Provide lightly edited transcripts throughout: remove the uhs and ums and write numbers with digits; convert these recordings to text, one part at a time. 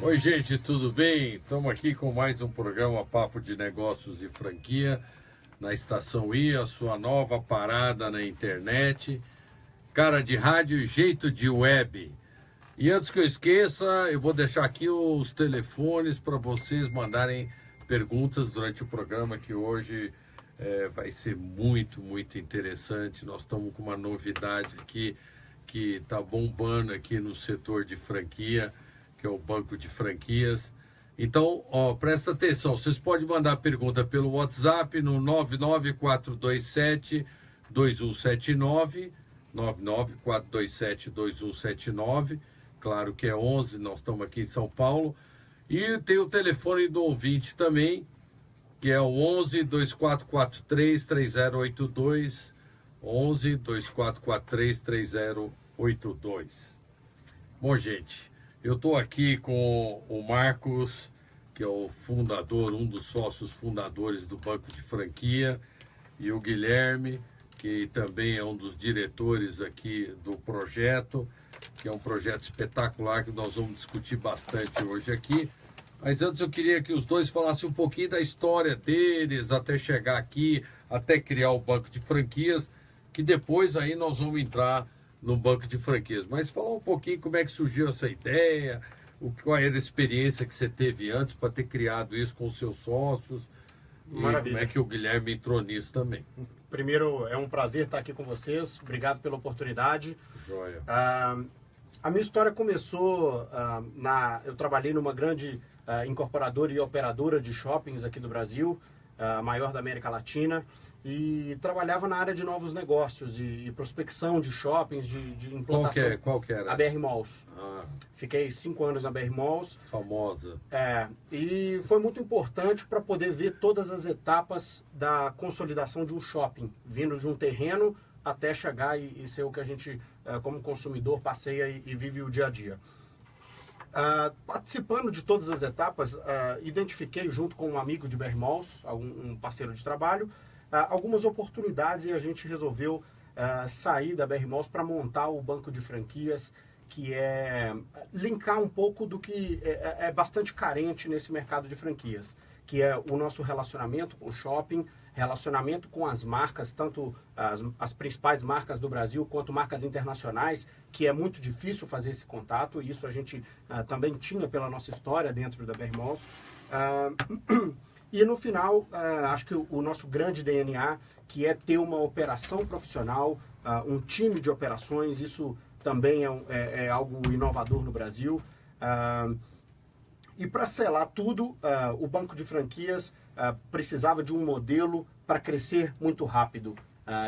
Oi, gente, tudo bem? Estamos aqui com mais um programa Papo de Negócios e Franquia na Estação I, a sua nova parada na internet. Cara de rádio e jeito de web. E antes que eu esqueça, eu vou deixar aqui os telefones para vocês mandarem perguntas durante o programa, que hoje vai ser muito interessante. Nós estamos com uma novidade aqui que está bombando aqui no setor de franquia, que é o banco de franquias. Então, presta atenção, vocês podem mandar pergunta pelo WhatsApp no 99427-2179, 99427-2179, claro que é 11, nós estamos aqui em São Paulo. E tem o telefone do ouvinte também, que é o 11-2443-3082, 11-2443-3082. Bom, gente, eu estou aqui com o Marcos, que é o fundador, um dos sócios fundadores do Banco de Franquia, e o Guilherme, que também é um dos diretores aqui do projeto, que é um projeto espetacular que nós vamos discutir bastante hoje aqui. Mas antes eu queria que os dois falassem um pouquinho da história deles, até chegar aqui, até criar o Banco de Franquias, que depois aí nós vamos entrar no banco de franquias. Mas falar um pouquinho como é que surgiu essa ideia, qual era a experiência que você teve antes para ter criado isso com os seus sócios. Maravilha. E como é que o Guilherme entrou nisso também. Primeiro, é um prazer estar aqui com vocês. Obrigado pela oportunidade. Joia. A minha história começou eu trabalhei numa grande incorporadora e operadora de shoppings aqui do Brasil, a maior da América Latina, e trabalhava na área de novos negócios e prospecção de shoppings, de implantação. Qual que era? A BR Malls. Ah, Fiquei 5 anos na BR Malls. famosa. E foi muito importante para poder ver todas as etapas da consolidação de um shopping, vindo de um terreno até chegar e ser o que a gente, como consumidor, passeia e vive o dia a dia. Participando de todas as etapas, identifiquei junto com um amigo de BR Malls, um parceiro de trabalho, algumas oportunidades, e a gente resolveu sair da BR Malls para montar o banco de franquias, que é linkar um pouco do que é bastante carente nesse mercado de franquias, que é o nosso relacionamento com o shopping, relacionamento com as marcas, tanto as principais marcas do Brasil quanto marcas internacionais, que é muito difícil fazer esse contato, e isso a gente também tinha pela nossa história dentro da BR Malls. E no final, acho que o nosso grande DNA, que é ter uma operação profissional, um time de operações, isso também é algo inovador no Brasil. E para selar tudo, o banco de franquias precisava de um modelo para crescer muito rápido,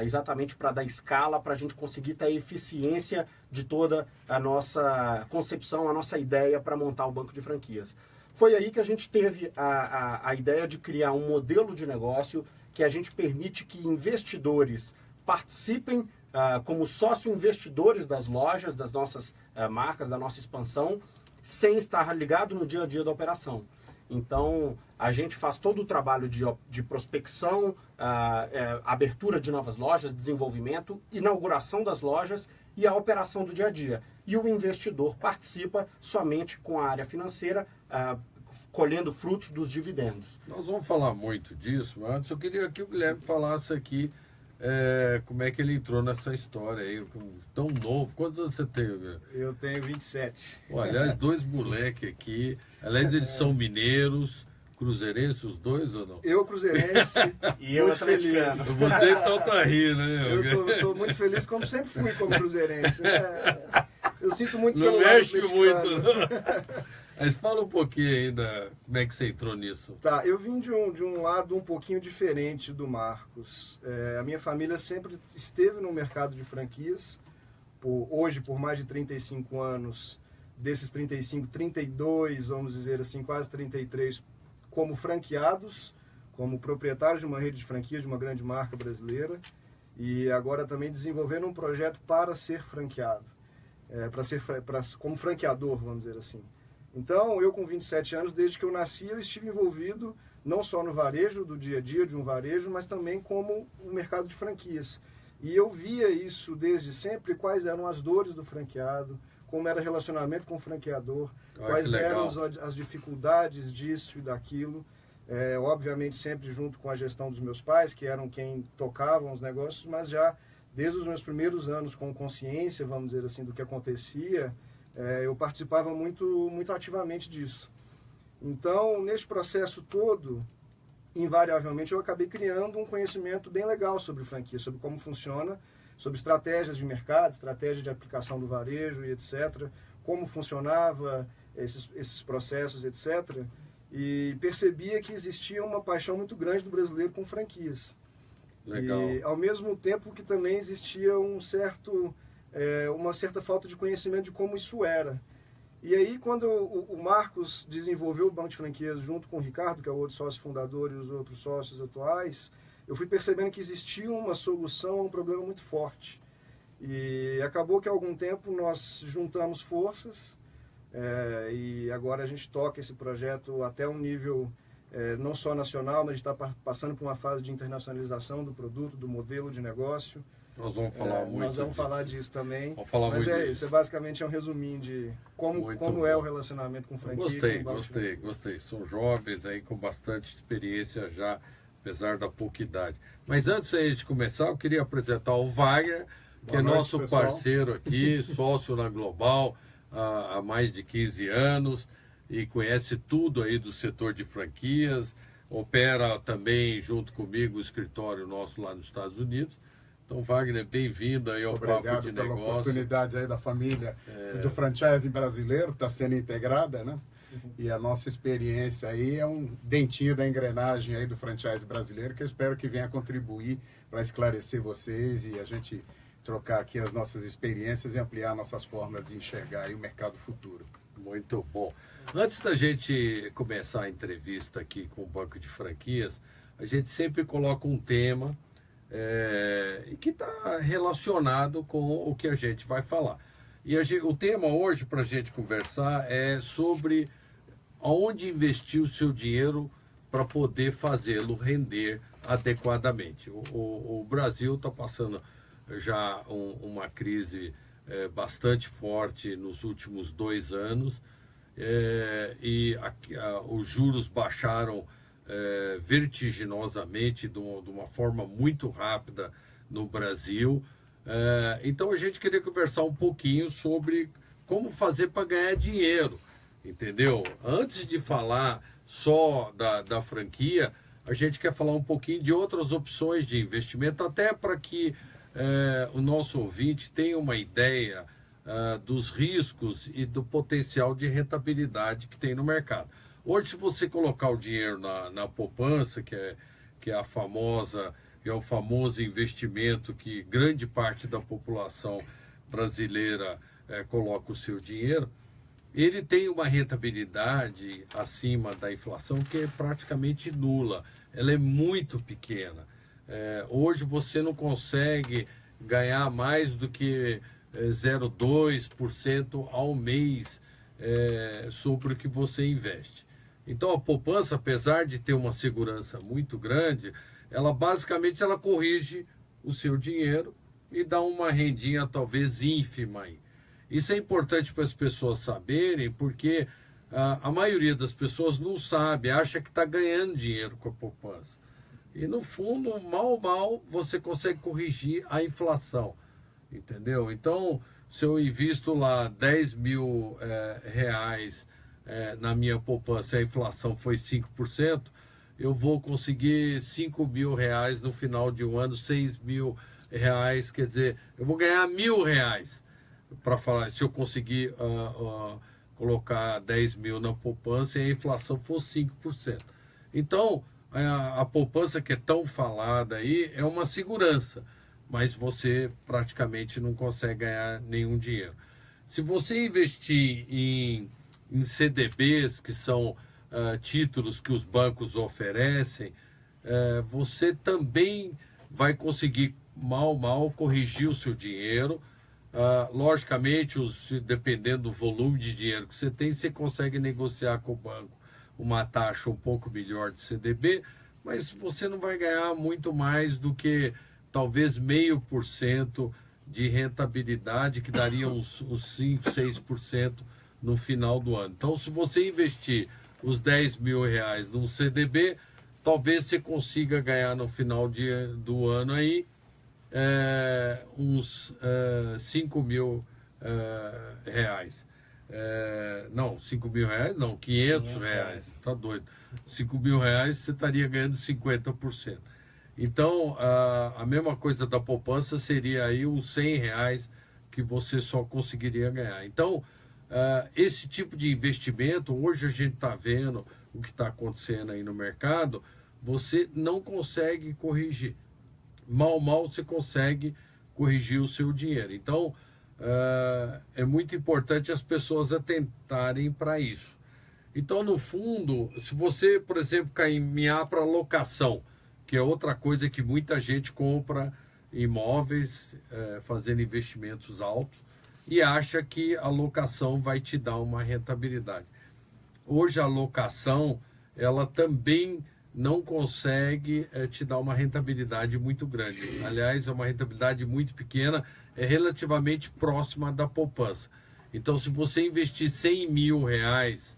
exatamente para dar escala, para a gente conseguir ter a eficiência de toda a nossa concepção, a nossa ideia para montar o banco de franquias. Foi aí que a gente teve a ideia de criar um modelo de negócio que a gente permite que investidores participem como sócio-investidores das lojas, das nossas marcas, da nossa expansão, sem estar ligado no dia a dia da operação. Então, a gente faz todo o trabalho de prospecção, abertura de novas lojas, desenvolvimento, inauguração das lojas e a operação do dia a dia. E o investidor participa somente com a área financeira, colhendo frutos dos dividendos. Nós vamos falar muito disso, mas antes eu queria que o Guilherme falasse aqui como é que ele entrou nessa história aí, tão novo. Quantos anos você tem, Guilherme? Eu tenho 27. Pô, aliás, dois moleques aqui. Aliás, eles são mineiros, cruzeirenses, os dois ou não? Eu, cruzeirense, E eu, muito atleticano. feliz. Você então tá rindo, né? Eu tô muito feliz, como sempre fui como cruzeirense. Eu sinto muito Não pelo lado mexe muito, atleticano. não. Mas fala um pouquinho ainda como é que você entrou nisso. Tá, eu vim de um lado um pouquinho diferente do Marcos. A minha família sempre esteve no mercado de franquias. Hoje, por mais de 35 anos, desses 35, 32, vamos dizer assim, quase 33, como franqueados, como proprietários de uma rede de franquias de uma grande marca brasileira. E agora também desenvolvendo um projeto para ser franqueado, como franqueador, vamos dizer assim. Então, eu com 27 anos, desde que eu nasci, eu estive envolvido não só no varejo, do dia a dia de um varejo, mas também como o mercado de franquias. E eu via isso desde sempre, quais eram as dores do franqueado, como era relacionamento com o franqueador, Ah, quais que eram legal. as dificuldades disso e daquilo. Obviamente sempre junto com a gestão dos meus pais, que eram quem tocavam os negócios, mas já desde os meus primeiros anos com consciência, vamos dizer assim, do que acontecia, eu participava muito ativamente disso. Então, nesse processo todo, invariavelmente eu acabei criando um conhecimento bem legal sobre franquia, sobre como funciona, sobre estratégias de mercado, estratégia de aplicação do varejo e etc., como funcionava esses processos, etc., e percebia que existia uma paixão muito grande do brasileiro com franquias. Legal. E, ao mesmo tempo que também existia uma certa falta de conhecimento de como isso era. E aí, quando o Marcos desenvolveu o Banco de Franquias junto com o Ricardo, que é o outro sócio fundador, e os outros sócios atuais, eu fui percebendo que existia uma solução a um problema muito forte. E acabou que há algum tempo nós juntamos forças, e agora a gente toca esse projeto até um nível não só nacional, mas está passando por uma fase de internacionalização do produto, do modelo de negócio. Nós vamos falar muito Nós vamos disso. falar disso também. Vamos falar mas muito isso, disso. basicamente é um resuminho de como Muito é bom. o relacionamento com franquia. Gostei, com banco de franquia. gostei. São jovens aí com bastante experiência já, apesar da pouca idade. Mas antes da gente começar, eu queria apresentar o Wagner, que Boa é noite, nosso pessoal. parceiro aqui, sócio na Global há mais de 15 anos e conhece tudo aí do setor de franquias, opera também junto comigo o escritório nosso lá nos Estados Unidos. Então, Wagner, bem-vindo aí ao Papo Obrigado de pela Negócio. oportunidade aí da família do franchising brasileiro, está sendo integrada, né? E a nossa experiência aí é um dentinho da engrenagem aí do franchise brasileiro, que eu espero que venha contribuir para esclarecer vocês e a gente trocar aqui as nossas experiências e ampliar nossas formas de enxergar aí o mercado futuro. Muito bom. Antes da gente começar a entrevista aqui com o Banco de Franquias, a gente sempre coloca um tema que está relacionado com o que a gente vai falar. E o tema hoje para a gente conversar é sobre aonde investir o seu dinheiro para poder fazê-lo render adequadamente. O Brasil está passando já uma crise bastante forte nos últimos 2 anos e os juros baixaram vertiginosamente de uma forma muito rápida no Brasil. Então a gente queria conversar um pouquinho sobre como fazer para ganhar dinheiro, entendeu? Antes de falar só da franquia, a gente quer falar um pouquinho de outras opções de investimento, até para que o nosso ouvinte tenha uma ideia dos riscos e do potencial de rentabilidade que tem no mercado. Hoje, se você colocar o dinheiro na poupança, que é a famosa, que é o famoso investimento que grande parte da população brasileira coloca o seu dinheiro, ele tem uma rentabilidade acima da inflação que é praticamente nula. Ela é muito pequena. Hoje você não consegue ganhar mais do que 0,2% ao mês sobre o que você investe. Então a poupança, apesar de ter uma segurança muito grande, ela basicamente corrige o seu dinheiro e dá uma rendinha talvez ínfima aí. Isso é importante para as pessoas saberem, porque a maioria das pessoas não sabe, acha que está ganhando dinheiro com a poupança. E no fundo, mal você consegue corrigir a inflação, entendeu? Então, se eu invisto lá 10 mil reais na minha poupança, a inflação foi 5%, eu vou conseguir 5 mil reais no final de um ano, 6 mil reais, quer dizer, eu vou ganhar 1.000 reais para falar, se eu conseguir colocar 10 mil na poupança e a inflação for 5%. Então, a poupança que é tão falada aí é uma segurança, mas você praticamente não consegue ganhar nenhum dinheiro. Se você investir em CDBs, que são títulos que os bancos oferecem, você também vai conseguir mal corrigir o seu dinheiro. Logicamente, dependendo do volume de dinheiro que você tem, você consegue negociar com o banco uma taxa um pouco melhor de CDB, mas você não vai ganhar muito mais do que talvez 0,5% de rentabilidade que daria uns 5, 6% no final do ano. Então, se você investir os 10 mil reais num CDB, talvez você consiga ganhar no final do ano aí uns 5 mil reais. Não, 5 mil reais não, 500 reais, tá doido. 5 mil reais você estaria ganhando 50%. Então, a mesma coisa da poupança seria aí uns 100 reais que você só conseguiria ganhar. Então, esse tipo de investimento, hoje a gente está vendo o que está acontecendo aí no mercado, você não consegue corrigir. Mal você consegue corrigir o seu dinheiro. Então, é muito importante as pessoas atentarem para isso. Então, no fundo, se você, por exemplo, caminhar para locação, que é outra coisa que muita gente compra imóveis, fazendo investimentos altos, e acha que a locação vai te dar uma rentabilidade. Hoje a locação, ela também não consegue te dar uma rentabilidade muito grande. Aliás, é uma rentabilidade muito pequena, é relativamente próxima da poupança. Então, se você investir 100 mil reais,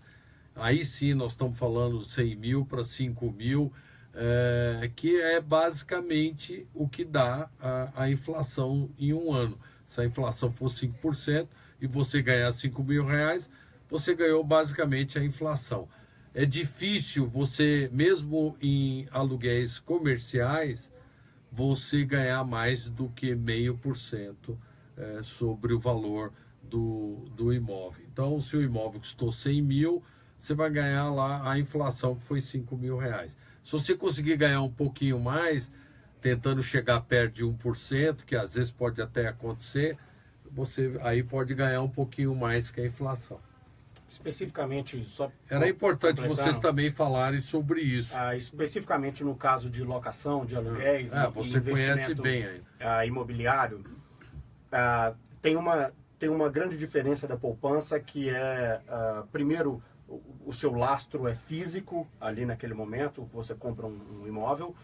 aí sim nós estamos falando 100 mil para 5 mil, que é basicamente o que dá a inflação em um ano. Se a inflação for 5% e você ganhar 5 mil reais, você ganhou basicamente a inflação. É difícil você, mesmo em aluguéis comerciais, você ganhar mais do que 0,5% sobre o valor do imóvel. Então, se o imóvel custou 100 mil, você vai ganhar lá a inflação que foi 5 mil reais. Se você conseguir ganhar um pouquinho mais, tentando chegar perto de 1%, que às vezes pode até acontecer, você aí pode ganhar um pouquinho mais que a inflação. Especificamente, só era importante vocês também falarem sobre isso. Especificamente no caso de locação, de aluguéis, você conhece bem aí. Imobiliário, tem uma grande diferença da poupança, que é, primeiro, o seu lastro é físico, ali naquele momento, você compra um imóvel,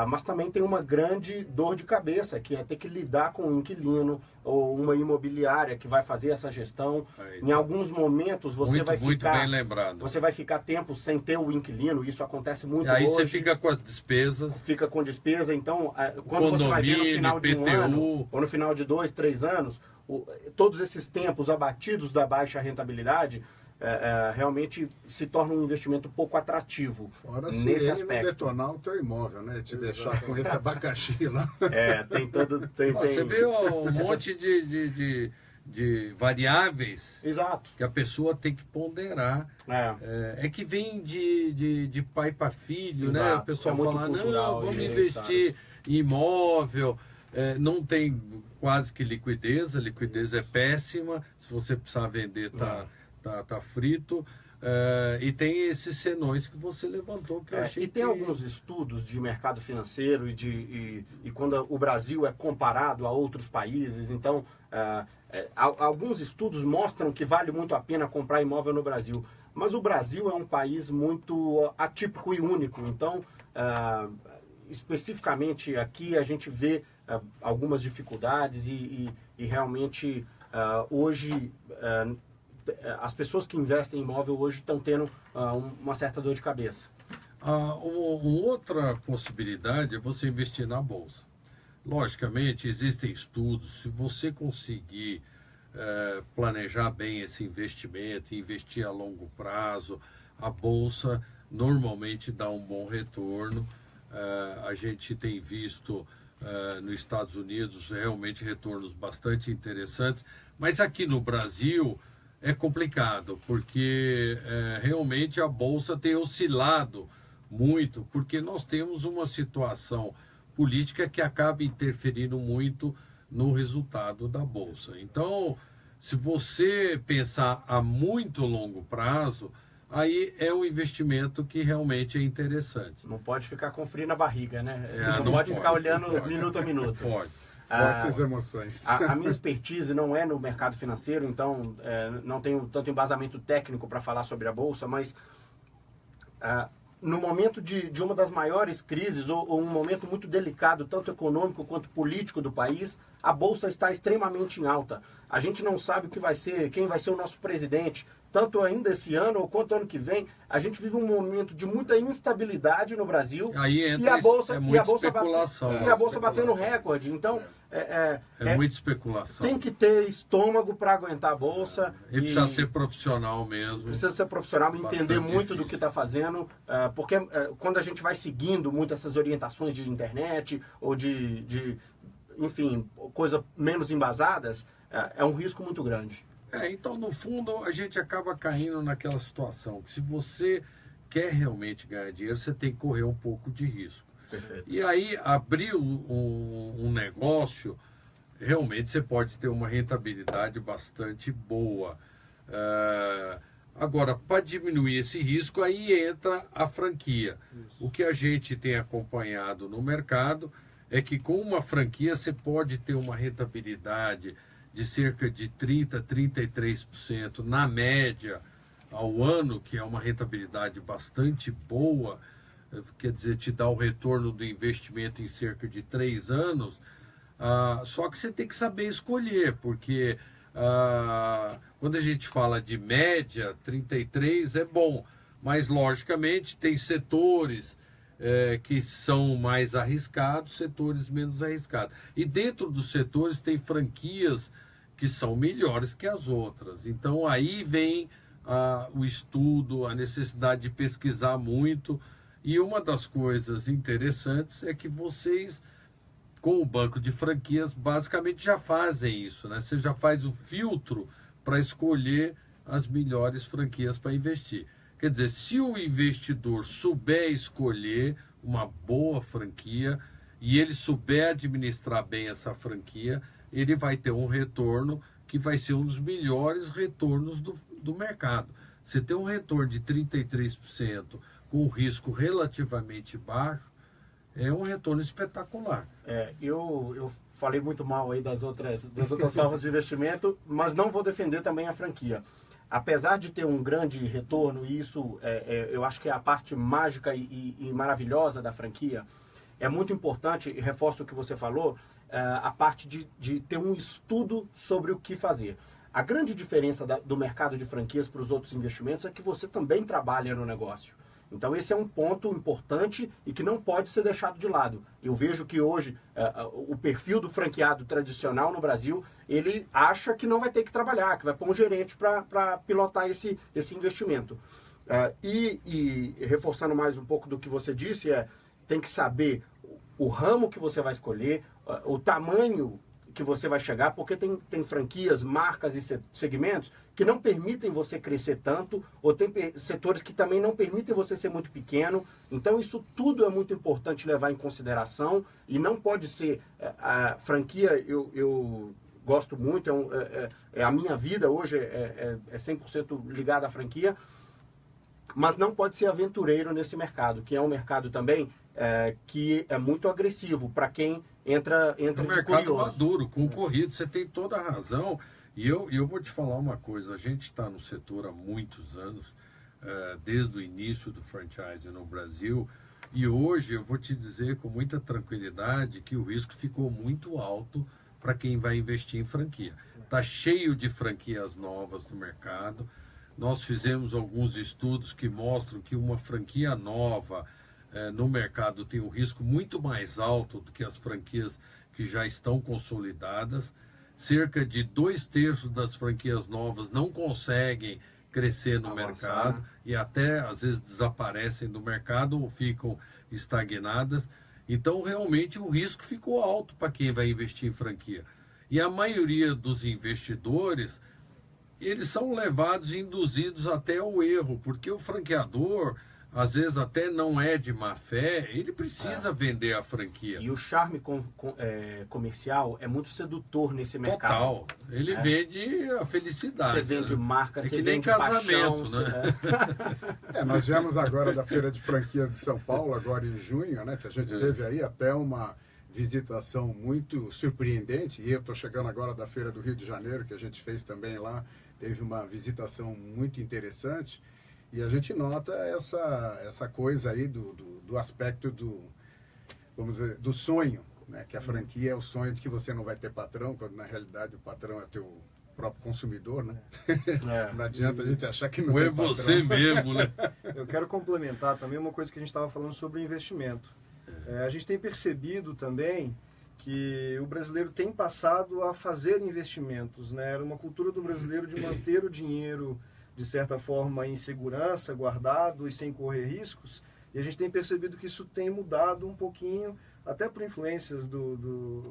mas também tem uma grande dor de cabeça, que é ter que lidar com um inquilino ou uma imobiliária que vai fazer essa gestão. Em alguns momentos você vai ficar tempo sem ter o inquilino, isso acontece muito hoje. E aí você fica com as despesas. Fica com despesa, então quando você vai ver no final de um ano, ou no final de 2, 3 anos, todos esses tempos abatidos da baixa rentabilidade, realmente se torna um investimento pouco atrativo. Fora nesse aspecto. Não detonar o teu imóvel, né? Te deixar com esse abacaxi lá. Tem todo... Você vê um monte de variáveis. Exato. Que a pessoa tem que ponderar. É que vem de pai para filho, né? O pessoal fala, não, vamos investir em imóvel. Não tem quase que liquidez, a liquidez é péssima. Se você precisar vender, tá frito. E tem esses senões que você levantou, que eu achei. E tem alguns estudos de mercado financeiro e quando o Brasil é comparado a outros países, então alguns estudos mostram que vale muito a pena comprar imóvel no Brasil. Mas o Brasil é um país muito atípico e único, então especificamente aqui a gente vê algumas dificuldades e realmente hoje as pessoas que investem em imóvel hoje estão tendo uma certa dor de cabeça. Outra possibilidade é você investir na bolsa. Logicamente, existem estudos, se você conseguir planejar bem esse investimento, investir a longo prazo, a bolsa normalmente dá um bom retorno. A gente tem visto nos Estados Unidos realmente retornos bastante interessantes, mas aqui no Brasil é complicado, porque realmente a Bolsa tem oscilado muito, porque nós temos uma situação política que acaba interferindo muito no resultado da Bolsa. Então, se você pensar a muito longo prazo, aí é um investimento que realmente é interessante. Não pode ficar com frio na barriga, né? Não pode ficar olhando minuto a minuto. Pode. Fortes emoções. A minha expertise não é no mercado financeiro, então não tenho tanto embasamento técnico para falar sobre a Bolsa, mas no momento de uma das maiores crises, ou um momento muito delicado, tanto econômico quanto político do país, a Bolsa está extremamente em alta. A gente não sabe o que vai ser, quem vai ser o nosso presidente, tanto ainda esse ano ou quanto ano que vem. A gente vive um momento de muita instabilidade no Brasil. Aí entra e a bolsa, especulação. E a bolsa batendo recorde. Então, muita especulação. Tem que ter estômago para aguentar a bolsa. E precisa ser profissional mesmo. Precisa ser profissional, entender muito difícil. do que está fazendo, porque quando a gente vai seguindo muito essas orientações de internet ou enfim, coisas menos embasadas, é um risco muito grande. Então, no fundo, a gente acaba caindo naquela situação que se você quer realmente ganhar dinheiro, você tem que correr um pouco de risco. Perfeito. E aí, abrir um negócio, realmente você pode ter uma rentabilidade bastante boa. Agora, para diminuir esse risco, aí entra a franquia. Isso. O que a gente tem acompanhado no mercado é que com uma franquia você pode ter uma rentabilidade de cerca de 30%, 33% na média ao ano, que é uma rentabilidade bastante boa, quer dizer, te dá o retorno do investimento em cerca de 3 anos, só que você tem que saber escolher, porque quando a gente fala de média, 33 é bom, mas logicamente tem setores que são mais arriscados, setores menos arriscados. E dentro dos setores tem franquias que são melhores que as outras. Então aí vem o estudo, a necessidade de pesquisar muito. E uma das coisas interessantes é que vocês, com o banco de franquias, basicamente já fazem isso, né? Você já faz o filtro para escolher as melhores franquias para investir. Quer dizer, se o investidor souber escolher uma boa franquia e ele souber administrar bem essa franquia, ele vai ter um retorno que vai ser um dos melhores retornos do mercado. Você tem um retorno de 33% com um risco relativamente baixo, é um retorno espetacular. Eu falei muito mal aí das outras formas de investimento, mas não vou defender também a franquia. Apesar de ter um grande retorno, e isso eu acho que é a parte mágica e maravilhosa da franquia, é muito importante, e reforço o que você falou, a parte de ter um estudo sobre o que fazer. A grande diferença do mercado de franquias para os outros investimentos é que você também trabalha no negócio. Então esse é um ponto importante e que não pode ser deixado de lado. Eu vejo que hoje o perfil do franqueado tradicional no Brasil, ele acha que não vai ter que trabalhar, que vai pôr um gerente para pilotar esse investimento. E reforçando mais um pouco do que você disse, tem que saber o ramo que você vai escolher, o tamanho que você vai chegar, porque tem franquias, marcas e segmentos que não permitem você crescer tanto, ou tem setores que também não permitem você ser muito pequeno. Então isso tudo é muito importante levar em consideração, e não pode ser a franquia. Eu gosto muito, a minha vida hoje é 100% ligada à franquia, mas não pode ser aventureiro nesse mercado, que é um mercado também que é muito agressivo para quem entra de curioso. É um mercado maduro, concorrido, você tem toda a razão. E eu vou te falar uma coisa, a gente está no setor há muitos anos, desde o início do franchise no Brasil, e hoje eu vou te dizer com muita tranquilidade que o risco ficou muito alto para quem vai investir em franquia. Está cheio de franquias novas no mercado. Nós fizemos alguns estudos que mostram que uma franquia nova no mercado tem um risco muito mais alto do que as franquias que já estão consolidadas. Cerca de 2/3 das franquias novas não conseguem crescer no mercado e até às vezes desaparecem do mercado ou ficam estagnadas. Então realmente o risco ficou alto para quem vai investir em franquia. E a maioria dos investidores, eles são levados e induzidos até ao erro, porque o franqueador, às vezes até não é de má fé, ele precisa vender a franquia. E o charme comercial é muito sedutor nesse mercado. Total. Ele vende a felicidade. Você vende marca, você vende casamento, paixão, né? Nós viemos agora da Feira de Franquias de São Paulo, agora em junho, né? Que a gente teve aí até uma visitação muito surpreendente. E eu estou chegando agora da Feira do Rio de Janeiro, que a gente fez também lá. Teve uma visitação muito interessante. E a gente nota essa coisa aí do aspecto vamos dizer, do sonho, né? Que a franquia é o sonho de que você não vai ter patrão, quando na realidade o patrão é teu próprio consumidor, né? Não adianta a gente achar que não é tem patrão. você mesmo, né? Eu quero complementar também uma coisa que a gente estava falando sobre investimento. A gente tem percebido também que o brasileiro tem passado a fazer investimentos, né? Era uma cultura do brasileiro de manter o dinheiro, de certa forma, em segurança, guardado e sem correr riscos. E a gente tem percebido que isso tem mudado um pouquinho, até por influências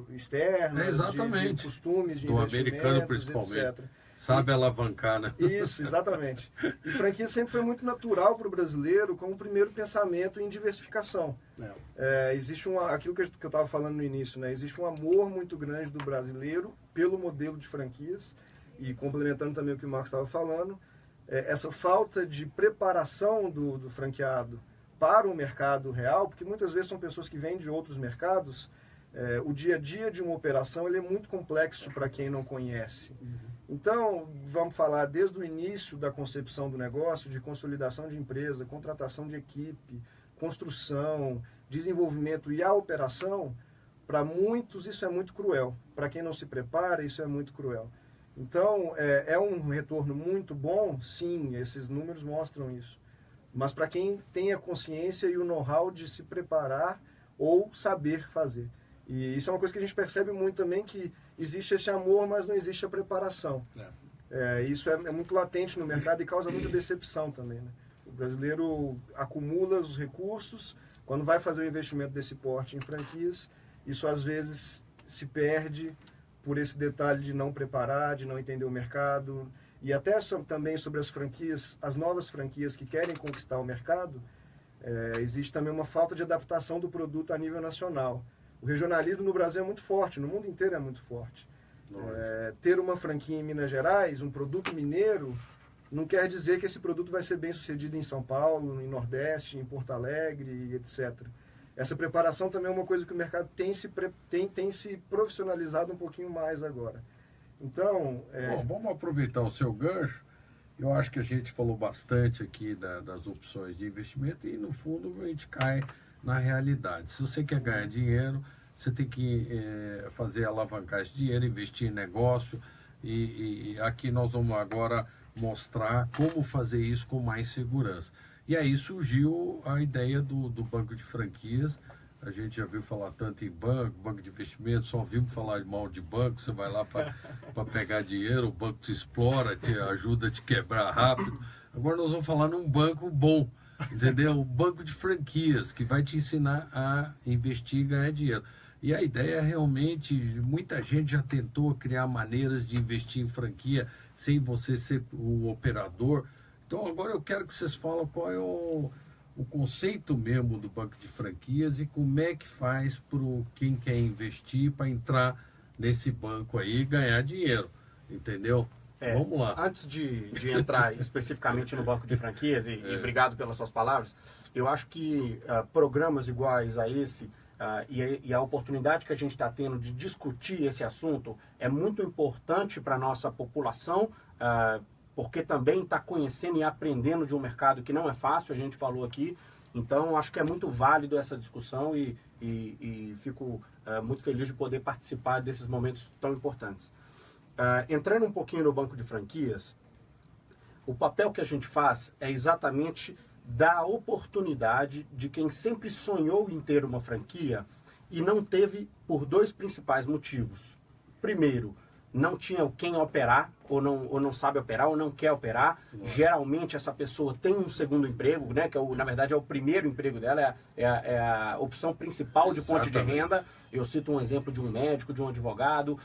externas, de costumes, de do americano principalmente. etc. Sabe alavancar, né? Isso, exatamente. E franquia sempre foi muito natural para o brasileiro como primeiro pensamento em diversificação. Existe aquilo que eu estava falando no início, né? Existe um amor muito grande do brasileiro pelo modelo de franquias, e complementando também o que o Marcos estava falando, essa falta de preparação do franqueado para o mercado real, porque muitas vezes são pessoas que vêm de outros mercados. O dia a dia de uma operação ele é muito complexo para quem não conhece. Então, vamos falar desde o início da concepção do negócio, de consolidação de empresa, contratação de equipe, construção, desenvolvimento e a operação. Para muitos isso é muito cruel. Para quem não se prepara, isso é muito cruel. Então, é um retorno muito bom? Sim, esses números mostram isso. Mas para quem tem a consciência e o know-how de se preparar ou saber fazer. E isso é uma coisa que a gente percebe muito também, que existe esse amor, mas não existe a preparação. Isso é muito latente no mercado e causa muita decepção também, né? O brasileiro acumula os recursos, quando vai fazer um investimento desse porte em franquias, isso às vezes se perde por esse detalhe de não preparar, de não entender o mercado. E até também sobre as franquias, as novas franquias que querem conquistar o mercado, existe também uma falta de adaptação do produto a nível nacional. O regionalismo no Brasil é muito forte, no mundo inteiro é muito forte. Ter uma franquia em Minas Gerais, um produto mineiro, não quer dizer que esse produto vai ser bem sucedido em São Paulo, em Nordeste, em Porto Alegre, etc. Essa preparação também é uma coisa que o mercado tem se profissionalizado um pouquinho mais agora. Então... Bom, vamos aproveitar o seu gancho. Eu acho que a gente falou bastante aqui das opções de investimento e, no fundo, a gente cai na realidade. Se você quer ganhar dinheiro, você tem que fazer alavancar esse dinheiro, investir em negócio. E aqui nós vamos agora mostrar como fazer isso com mais segurança. E aí surgiu a ideia do banco de franquias. A gente já viu falar tanto em banco de investimento, só ouvimos falar mal de banco. Você vai lá para pegar dinheiro, o banco te explora, te ajuda a te quebrar rápido. Agora nós vamos falar num banco bom, entendeu? Um banco de franquias, que vai te ensinar a investir e ganhar dinheiro. E a ideia é realmente, muita gente já tentou criar maneiras de investir em franquia sem você ser o operador. Então agora eu quero que vocês falem qual é o conceito mesmo do banco de franquias e como é que faz para quem quer investir para entrar nesse banco aí e ganhar dinheiro, entendeu? Vamos lá. Antes de entrar especificamente no banco de franquias, e obrigado pelas suas palavras, eu acho que programas iguais a esse e a oportunidade que a gente está tendo de discutir esse assunto é muito importante para a nossa população, porque também está conhecendo e aprendendo de um mercado que não é fácil, a gente falou aqui. Então, acho que é muito válido essa discussão e fico muito feliz de poder participar desses momentos tão importantes. Entrando um pouquinho no banco de franquias, o papel que a gente faz é exatamente dar oportunidade de quem sempre sonhou em ter uma franquia e não teve por dois principais motivos. Primeiro, não tinha quem operar, ou não sabe operar, ou não quer operar. Geralmente essa pessoa tem um segundo emprego, né, que na verdade é o primeiro emprego dela, é a opção principal de fonte de renda. Eu cito um exemplo de um médico, de um advogado,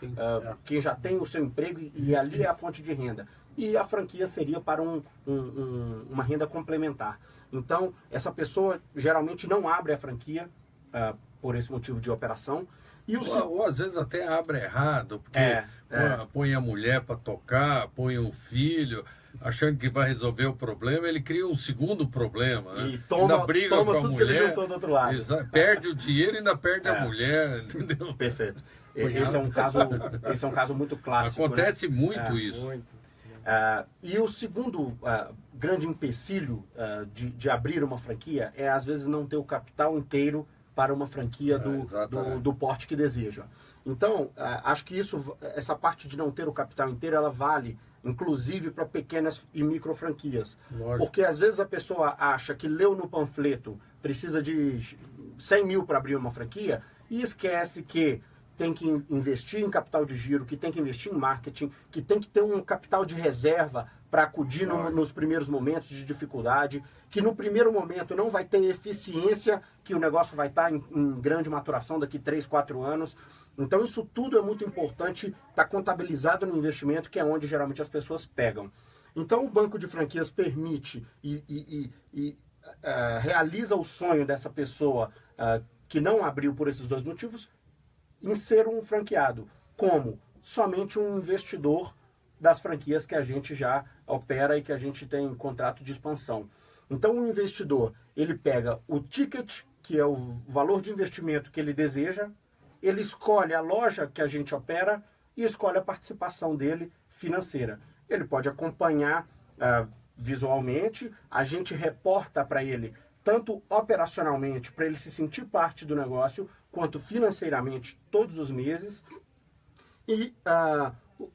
que já tem o seu emprego e ali é a fonte de renda. E a franquia seria para uma renda complementar. Então, essa pessoa geralmente não abre a franquia por esse motivo de operação. Ou às vezes até abre errado, porque põe a mulher para tocar, põe um filho, achando que vai resolver o problema, ele cria um segundo problema. E ainda briga com a mulher, que ele juntou do outro lado. Perde o dinheiro e ainda perde a mulher, entendeu? Perfeito. Esse é um caso muito clássico. Acontece, né? Muito isso. Muito. E o segundo grande empecilho de abrir uma franquia é, às vezes, não ter o capital inteiro para uma franquia do porte que deseja. Então, acho que essa parte de não ter o capital inteiro, ela vale, inclusive, para pequenas e micro franquias. Lógico. Porque, às vezes, a pessoa acha que leu no panfleto, precisa de 100 mil para abrir uma franquia, e esquece que tem que investir em capital de giro, que tem que investir em marketing, que tem que ter um capital de reserva para acudir nos primeiros momentos de dificuldade, que no primeiro momento não vai ter eficiência, que o negócio vai estar em grande maturação daqui 3, 4 anos. Então isso tudo é muito importante, está contabilizado no investimento, que é onde geralmente as pessoas pegam. Então o banco de franquias permite realiza o sonho dessa pessoa que não abriu por esses dois motivos, em ser um franqueado, como somente um investidor das franquias que a gente já opera e que a gente tem contrato de expansão. Então o investidor, ele pega o ticket, que é o valor de investimento que ele deseja, ele escolhe a loja que a gente opera e escolhe a participação dele financeira. Ele pode acompanhar visualmente, a gente reporta para ele, tanto operacionalmente, para ele se sentir parte do negócio, quanto financeiramente, todos os meses. E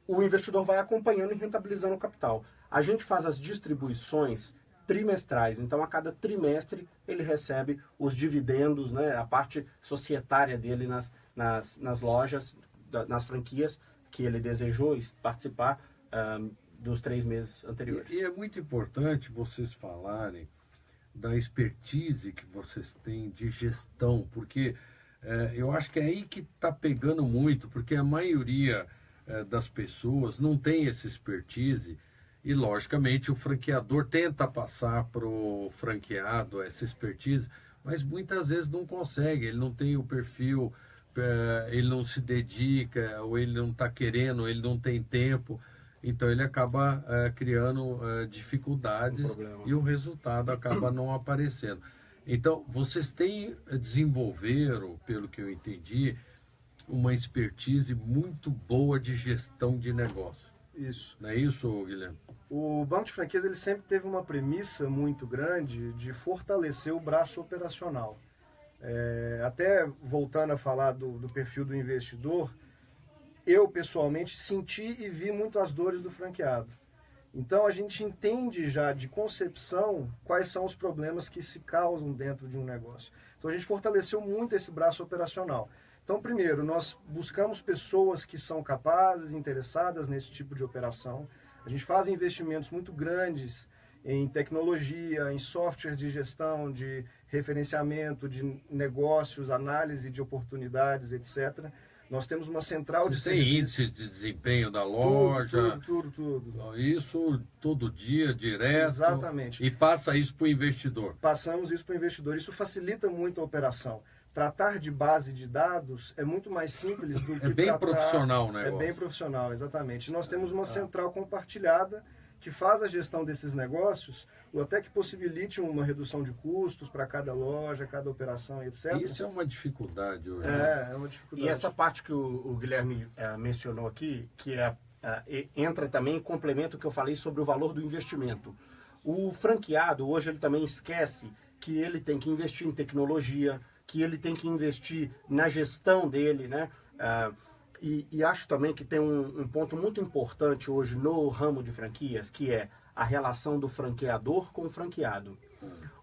o investidor vai acompanhando e rentabilizando o capital. A gente faz as distribuições trimestrais, então a cada trimestre ele recebe os dividendos, né, a parte societária dele nas lojas, nas franquias que ele desejou participar dos 3 meses anteriores. E é muito importante vocês falarem da expertise que vocês têm de gestão, porque eu acho que é aí que está pegando muito, porque a maioria das pessoas não tem essa expertise e, logicamente, o franqueador tenta passar para o franqueado essa expertise, mas muitas vezes não consegue, ele não tem o perfil, ele não se dedica, ou ele não está querendo, ele não tem tempo. Então ele acaba criando dificuldades e o resultado acaba não aparecendo. Então vocês desenvolveram, pelo que eu entendi, uma expertise muito boa de gestão de negócio. Isso. Não é isso, Guilherme? O banco de franquias ele sempre teve uma premissa muito grande de fortalecer o braço operacional. Até voltando a falar do perfil do investidor, eu, pessoalmente, senti e vi muito as dores do franqueado. Então, a gente entende já de concepção quais são os problemas que se causam dentro de um negócio. Então, a gente fortaleceu muito esse braço operacional. Então, primeiro, nós buscamos pessoas que são capazes, interessadas nesse tipo de operação. A gente faz investimentos muito grandes em tecnologia, em softwares de gestão, de referenciamento, de negócios, análise de oportunidades, etc. Nós temos uma central de serviço. Tem índice de desempenho da loja. Tudo. Isso todo dia, direto. Exatamente. E passa isso para o investidor. Passamos isso para o investidor. Isso facilita muito a operação. Tratar de base de dados é muito mais simples do que bem profissional o negócio. É bem profissional, exatamente. Nós temos uma central compartilhada que faz a gestão desses negócios, ou até que possibilite uma redução de custos para cada loja, cada operação, etc. Isso é uma dificuldade hoje. É uma dificuldade. E essa parte que o Guilherme mencionou aqui, que entra também em complemento que eu falei sobre o valor do investimento. O franqueado, hoje, ele também esquece que ele tem que investir em tecnologia, que ele tem que investir na gestão dele, né? E acho também que tem um ponto muito importante hoje no ramo de franquias, que é a relação do franqueador com o franqueado.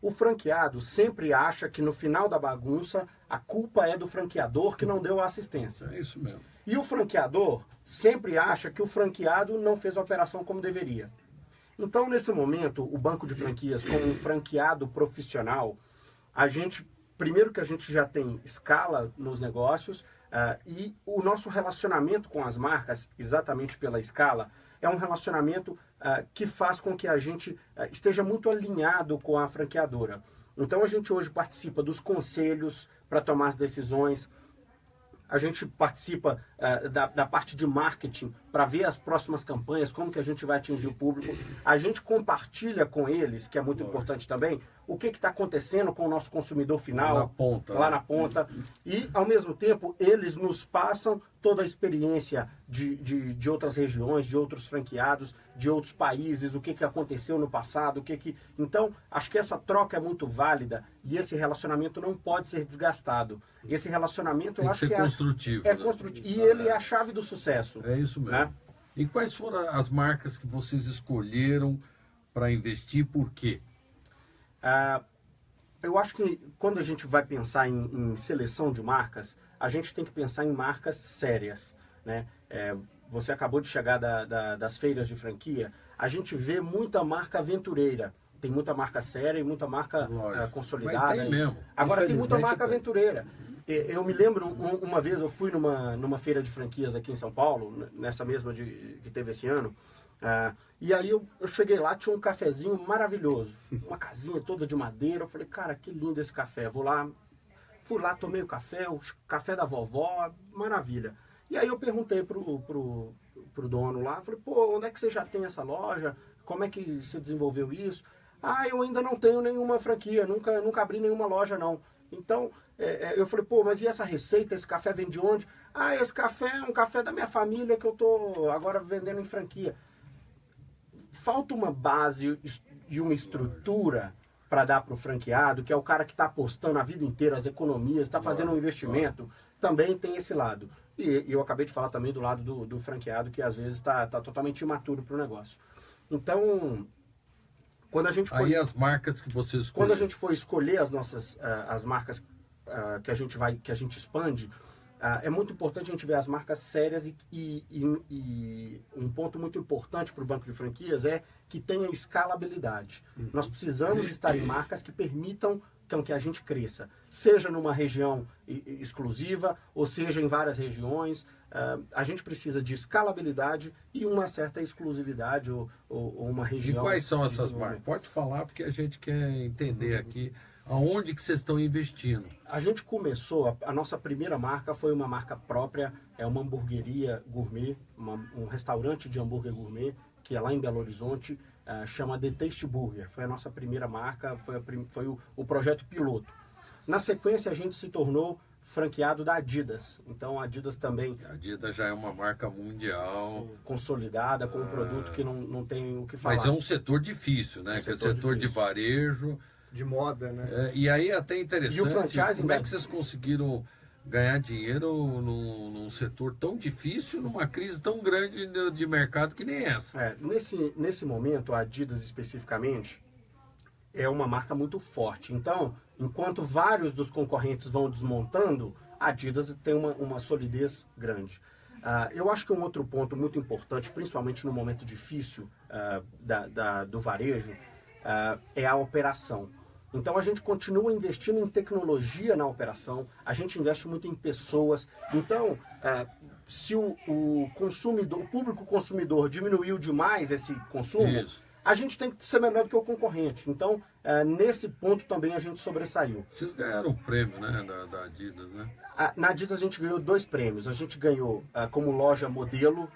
O franqueado sempre acha que no final da bagunça a culpa é do franqueador que não deu a assistência. É isso mesmo. E o franqueador sempre acha que o franqueado não fez a operação como deveria. Então, nesse momento, o banco de franquias, como um franqueado profissional, primeiro que a gente já tem escala nos negócios, e o nosso relacionamento com as marcas, exatamente pela escala, é um relacionamento que faz com que a gente esteja muito alinhado com a franqueadora. Então a gente hoje participa dos conselhos para tomar as decisões, a gente participa da parte de marketing, para ver as próximas campanhas, como que a gente vai atingir o público. A gente compartilha com eles, que é muito importante também, o que está acontecendo com o nosso consumidor final, lá na ponta. E, ao mesmo tempo, eles nos passam toda a experiência de outras regiões, de outros franqueados, de outros países, o que aconteceu no passado, Então, acho que essa troca é muito válida e esse relacionamento não pode ser desgastado. Esse relacionamento, eu acho que construtivo. É construtivo. E ele é a chave do sucesso. É isso mesmo. Né? E quais foram as marcas que vocês escolheram para investir, por quê? Eu acho que quando a gente vai pensar em seleção de marcas, a gente tem que pensar em marcas sérias, né? Você acabou de chegar das feiras de franquia, a gente vê muita marca aventureira. Tem muita marca séria e muita marca consolidada. Mas tem mesmo. Agora tem muita marca aventureira. Eu me lembro, uma vez eu fui numa feira de franquias aqui em São Paulo, nessa mesma que teve esse ano, e aí eu cheguei lá, tinha um cafezinho maravilhoso, uma casinha toda de madeira. Eu falei, cara, que lindo esse café. Fui lá, tomei o café da vovó, maravilha. E aí eu perguntei pro dono lá, falei, pô, onde é que você já tem essa loja? Como é que você desenvolveu isso? Eu ainda não tenho nenhuma franquia, nunca abri nenhuma loja não. Então, eu falei, pô, mas e essa receita, esse café vem de onde? Esse café é um café da minha família que eu tô agora vendendo em franquia. Falta uma base e uma estrutura para dar para o franqueado, que é o cara que está apostando a vida inteira, as economias, está fazendo um investimento, também tem esse lado. E eu acabei de falar também do lado do franqueado, que às vezes está totalmente imaturo para o negócio. Então, quando a gente for... Aí as marcas que vocês escolhem. Quando a gente for escolher as marcas que a gente expande, é muito importante a gente ver as marcas sérias e um ponto muito importante para o banco de franquias é que tenha escalabilidade. Nós precisamos estar em marcas que permitam que a gente cresça, seja numa região exclusiva ou seja em várias regiões. A gente precisa de escalabilidade e uma certa exclusividade ou uma região. E quais são essas marcas? Pode falar, porque a gente quer entender aqui aonde que vocês estão investindo. A gente começou, a nossa primeira marca foi uma marca própria, é uma hamburgueria gourmet, um restaurante de hambúrguer gourmet, que é lá em Belo Horizonte, chama The Taste Burger. Foi a nossa primeira marca, foi o projeto piloto. Na sequência, a gente se tornou franqueado da Adidas. Então, a Adidas também... A Adidas já é uma marca mundial. Consolidada, com um produto que não tem o que falar. Mas é um setor difícil, né? Que é o setor de varejo. De moda, né? E aí é até interessante, e o franchising, como é que vocês conseguiram ganhar dinheiro num setor tão difícil, numa crise tão grande de mercado que nem essa? Nesse momento, a Adidas especificamente é uma marca muito forte. Então, enquanto vários dos concorrentes vão desmontando, a Adidas tem uma solidez grande. Eu acho que um outro ponto muito importante, principalmente no momento difícil do varejo, é a operação. Então a gente continua investindo em tecnologia na operação, a gente investe muito em pessoas. Então, se o público consumidor diminuiu demais esse consumo, a gente tem que ser melhor do que o concorrente. Então, nesse ponto também a gente sobressaiu. Vocês ganharam um prêmio, né, da Adidas, né? Na Adidas a gente ganhou 2 prêmios. A gente ganhou como loja modelo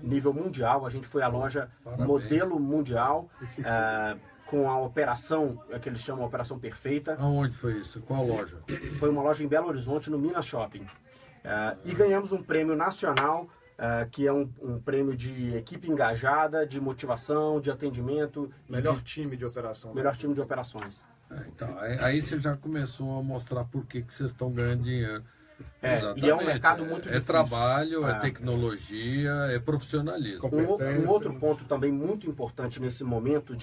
nível mundial. A gente foi a loja modelo mundial com a operação, que eles chamam de Operação Perfeita. Aonde foi isso? Qual loja? Foi uma loja em Belo Horizonte, no Minas Shopping. E ganhamos um prêmio nacional, que é um prêmio de equipe engajada, de motivação, de atendimento. Melhor time de operação. Melhor time de operações. Então, aí você já começou a mostrar por que vocês estão ganhando dinheiro. E é um mercado muito difícil. É trabalho, é tecnologia, é profissionalismo. Um outro ponto também muito importante nesse momento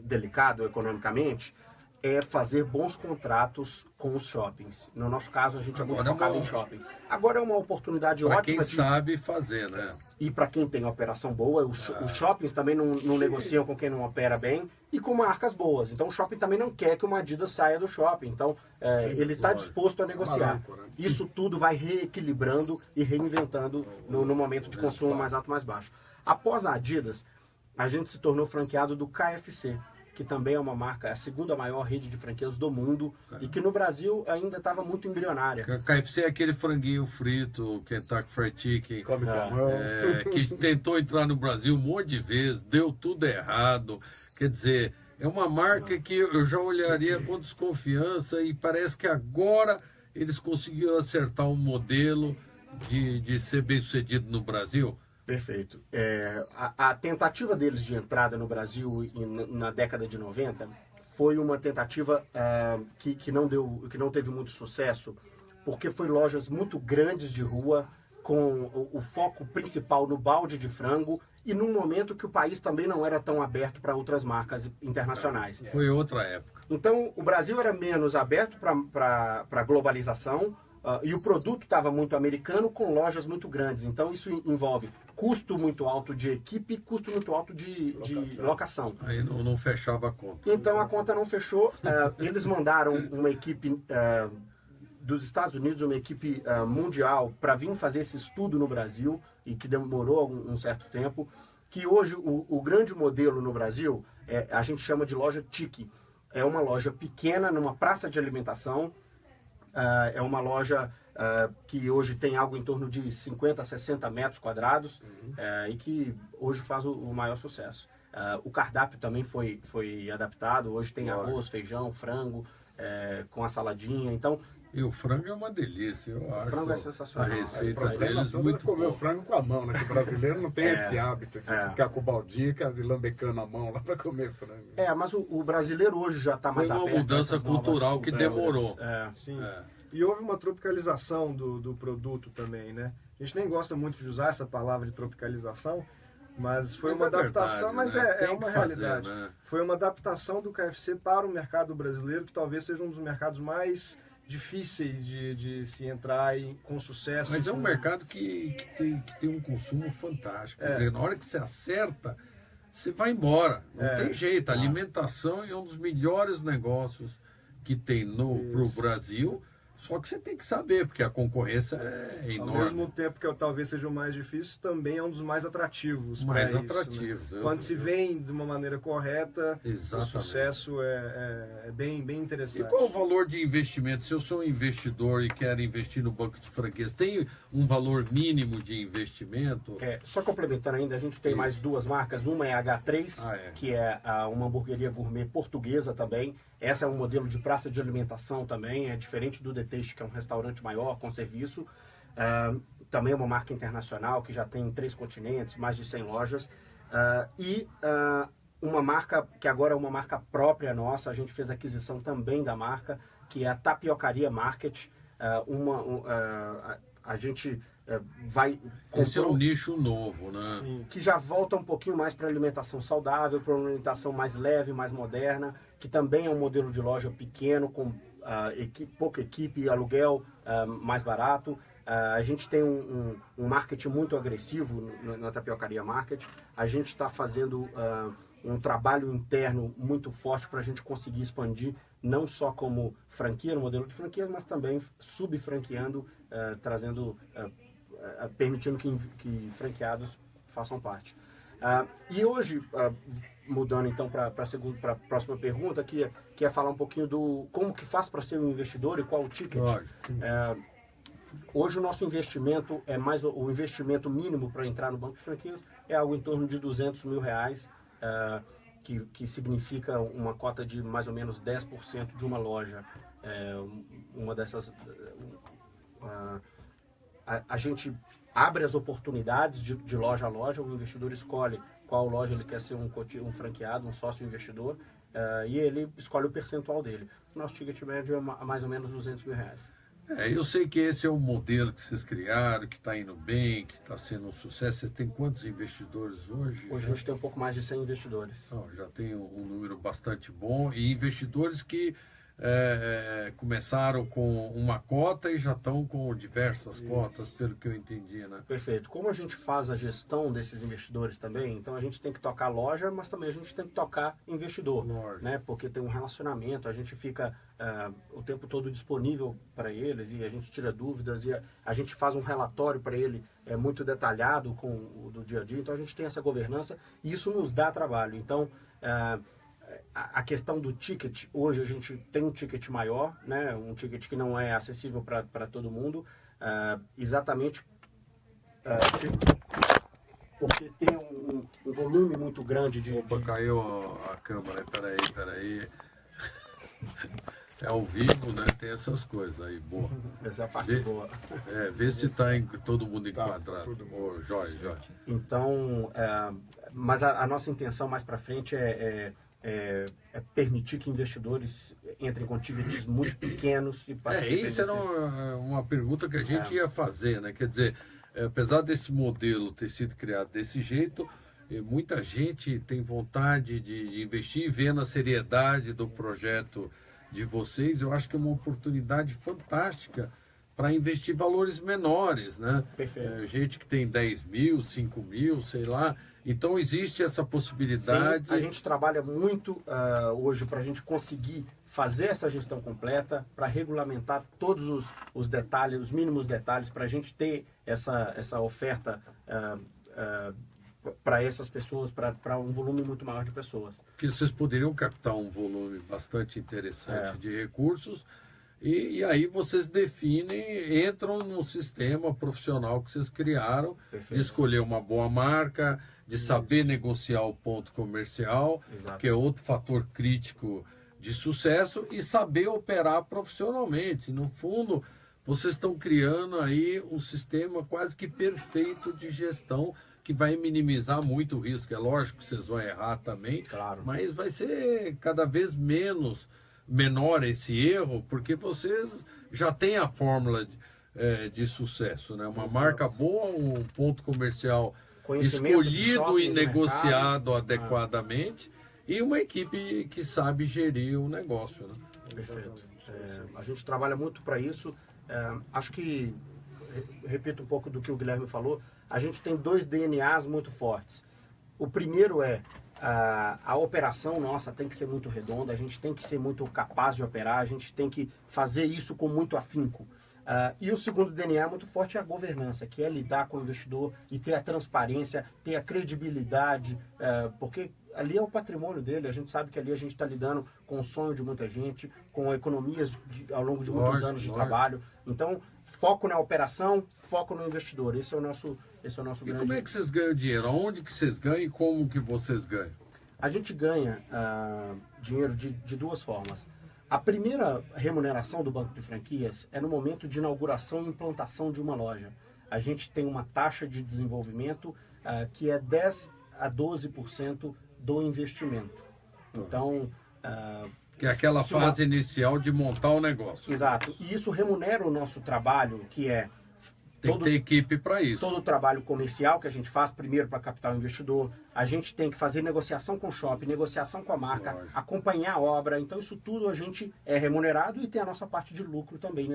delicado economicamente é fazer bons contratos com os shoppings. No nosso caso, a gente é muito focado em shopping. Agora é uma oportunidade ótima. Para quem sabe fazer, né? E para quem tem operação boa, os shoppings também não negociam com quem não opera bem e com marcas boas. Então o shopping também não quer que uma Adidas saia do shopping. Então ele está disposto a negociar. Isso tudo vai reequilibrando e reinventando no momento de consumo mais alto, mais baixo. Após a Adidas, a gente se tornou franqueado do KFC, que também é uma marca, a segunda maior rede de franquias do mundo, e que no Brasil ainda estava muito embrionária. KFC é aquele franguinho frito, Kentucky Fried Chicken, Come com a mão. que tentou entrar no Brasil um monte de vezes, deu tudo errado. Quer dizer, é uma marca que eu já olharia com desconfiança e parece que agora eles conseguiram acertar um modelo de ser bem sucedido no Brasil. Perfeito. A tentativa deles de entrada no Brasil na década de 90 foi uma tentativa que não teve muito sucesso, porque foi lojas muito grandes de rua, com o foco principal no balde de frango, e num momento que o país também não era tão aberto para outras marcas internacionais. Foi outra época. Então, o Brasil era menos aberto para a globalização, e o produto estava muito americano, com lojas muito grandes. Então, isso envolve custo muito alto de equipe e custo muito alto de locação. Aí não fechava a conta. Então, a conta não fechou. Eles mandaram uma equipe dos Estados Unidos, uma equipe mundial, para vir fazer esse estudo no Brasil, e que demorou um certo tempo, que hoje o grande modelo no Brasil, a gente chama de loja Tiki. É uma loja pequena, numa praça de alimentação. É uma loja que hoje tem algo em torno de 50, 60 metros quadrados, e que hoje faz o maior sucesso. O cardápio também foi adaptado. Hoje tem arroz, feijão, frango, com a saladinha. Então, E o frango é uma delícia, eu acho. o frango é sensacional. A O receita problema deles todo é muito comer o boa. frango com a mão, né? Que o brasileiro não tem esse hábito de ficar com baldica, de lambecando a mão lá para comer frango. Mas o brasileiro hoje já está Foi mais uma aberto a mudança essas novas cultural que culturas. demorou. Sim. E houve uma tropicalização do produto também, né? A gente nem gosta muito de usar essa palavra de tropicalização, mas foi Mas uma é adaptação, verdade, mas né? é Tem uma que fazer, realidade. né? Foi uma adaptação do KFC para o mercado brasileiro, que talvez seja um dos mercados mais difíceis de se entrar com sucesso. Mas é um mercado que tem um consumo fantástico. Quer dizer, na hora que você acerta, você vai embora. Não tem jeito. A alimentação é um dos melhores negócios que tem pro Brasil. Só que você tem que saber, porque a concorrência é Ao enorme. mesmo tempo que talvez seja o mais difícil, também é um dos mais atrativos. Mais pra isso, atrativos. né? Quando se vem de uma maneira correta, o Exatamente. sucesso é bem E interessante. qual o valor de investimento? Se eu sou um investidor e quero investir no banco de franquias, tem um valor mínimo de investimento? Só complementando ainda, a gente tem mais duas marcas. Uma é a H3, que é uma hamburgueria gourmet portuguesa também. Essa é um modelo de praça de alimentação também, é diferente do The Taste, que é um restaurante maior com serviço. Também é uma marca internacional que já tem 3 continentes, mais de 100 lojas. Uma marca que agora é uma marca própria nossa, a gente fez aquisição também da marca, que é a Tapiocaria Market. A gente vai... Esse é um nicho novo, né? Sim. Que já volta um pouquinho mais para alimentação saudável, para uma alimentação mais leve, mais moderna, que também é um modelo de loja pequeno, com pouca equipe e aluguel mais barato. A gente tem um marketing muito agressivo na Tapiocaria Market. A gente está fazendo um trabalho interno muito forte para a gente conseguir expandir, não só como franquia, no modelo de franquia, mas também subfranqueando, permitindo que franqueados façam parte. E hoje, mudando então para a próxima pergunta, que é falar um pouquinho do como que faz para ser um investidor e qual o ticket. Hoje o nosso investimento o investimento mínimo para entrar no banco de franquias é algo em torno de R$200 mil, que significa uma cota de mais ou menos 10% de uma loja. Uma dessas... A gente abre as oportunidades de loja a loja, o investidor escolhe qual loja ele quer ser um franqueado, um sócio investidor, e ele escolhe o percentual dele. Nosso ticket médio é mais ou menos R$200 mil. Eu sei que esse é um modelo que vocês criaram, que está indo bem, que está sendo um sucesso. Você tem quantos investidores hoje? Hoje a gente tem um pouco mais de 100 investidores. Já tem um número bastante bom, e investidores que começaram com uma cota e já estão com diversas cotas, pelo que eu entendi, né? Perfeito. Como a gente faz a gestão desses investidores também, então a gente tem que tocar loja, mas também a gente tem que tocar investidor, né? Porque tem um relacionamento, a gente fica o tempo todo disponível para eles, e a gente tira dúvidas, e a gente faz um relatório para ele muito detalhado do dia a dia. Então a gente tem essa governança e isso nos dá trabalho. Então a questão do ticket, hoje a gente tem um ticket maior, né? Um ticket que não é acessível para todo mundo, exatamente porque tem um volume muito grande de... Opa, caiu a câmera, peraí. É ao vivo, né? Tem essas coisas aí, boa. Essa é a parte boa. Vê se está todo mundo enquadrado. Jóia. Então, mas a nossa intenção mais para frente é permitir que investidores entrem com tickets muito pequenos e participem isso era uma pergunta que a gente ia fazer, né? Quer dizer, apesar desse modelo ter sido criado desse jeito, muita gente tem vontade de investir e ver na seriedade do projeto de vocês. Eu acho que é uma oportunidade fantástica para investir valores menores, né? Perfeito. Gente que tem 10 mil, 5 mil, sei lá. Então existe essa possibilidade. Sim, a gente trabalha muito hoje para a gente conseguir fazer essa gestão completa, para regulamentar todos os detalhes, os mínimos detalhes, para a gente ter essa oferta para essas pessoas, para um volume muito maior de pessoas. Que vocês poderiam captar um volume bastante interessante de recursos e aí vocês definem, entram no sistema profissional que vocês criaram, de escolher uma boa marca, de saber negociar o ponto comercial, que é outro fator crítico de sucesso, e saber operar profissionalmente. No fundo, vocês estão criando aí um sistema quase que perfeito de gestão que vai minimizar muito o risco. É lógico que vocês vão errar também, mas vai ser cada vez menor esse erro, porque vocês já têm a fórmula de sucesso, né? Uma marca boa, um ponto comercial escolhido e negociado adequadamente, e uma equipe que sabe gerir o negócio, né? Perfeito. A gente trabalha muito para isso. Acho que, repito um pouco do que o Guilherme falou, a gente tem 2 DNAs muito fortes. O primeiro é a operação nossa tem que ser muito redonda, a gente tem que ser muito capaz de operar, a gente tem que fazer isso com muito afinco. E o segundo DNA muito forte é a governança, que é lidar com o investidor e ter a transparência, ter a credibilidade, porque ali é o patrimônio dele, a gente sabe que ali a gente está lidando com o sonho de muita gente, com economias ao longo de muitos anos de trabalho. Então, foco na operação, foco no investidor. Esse é o nosso grande... E como é que vocês ganham dinheiro? Onde que vocês ganham e como que vocês ganham? A gente ganha dinheiro de 2 formas. A primeira remuneração do banco de franquias é no momento de inauguração e implantação de uma loja. A gente tem uma taxa de desenvolvimento que é 10 a 12% do investimento. Então... que é aquela fase inicial de montar o negócio. Exato. E isso remunera o nosso trabalho, que é... Tem que ter equipe para isso. Todo o trabalho comercial que a gente faz primeiro para captar o investidor, a gente tem que fazer negociação com o shopping, negociação com a marca, acompanhar a obra. Então isso tudo a gente é remunerado e tem a nossa parte de lucro também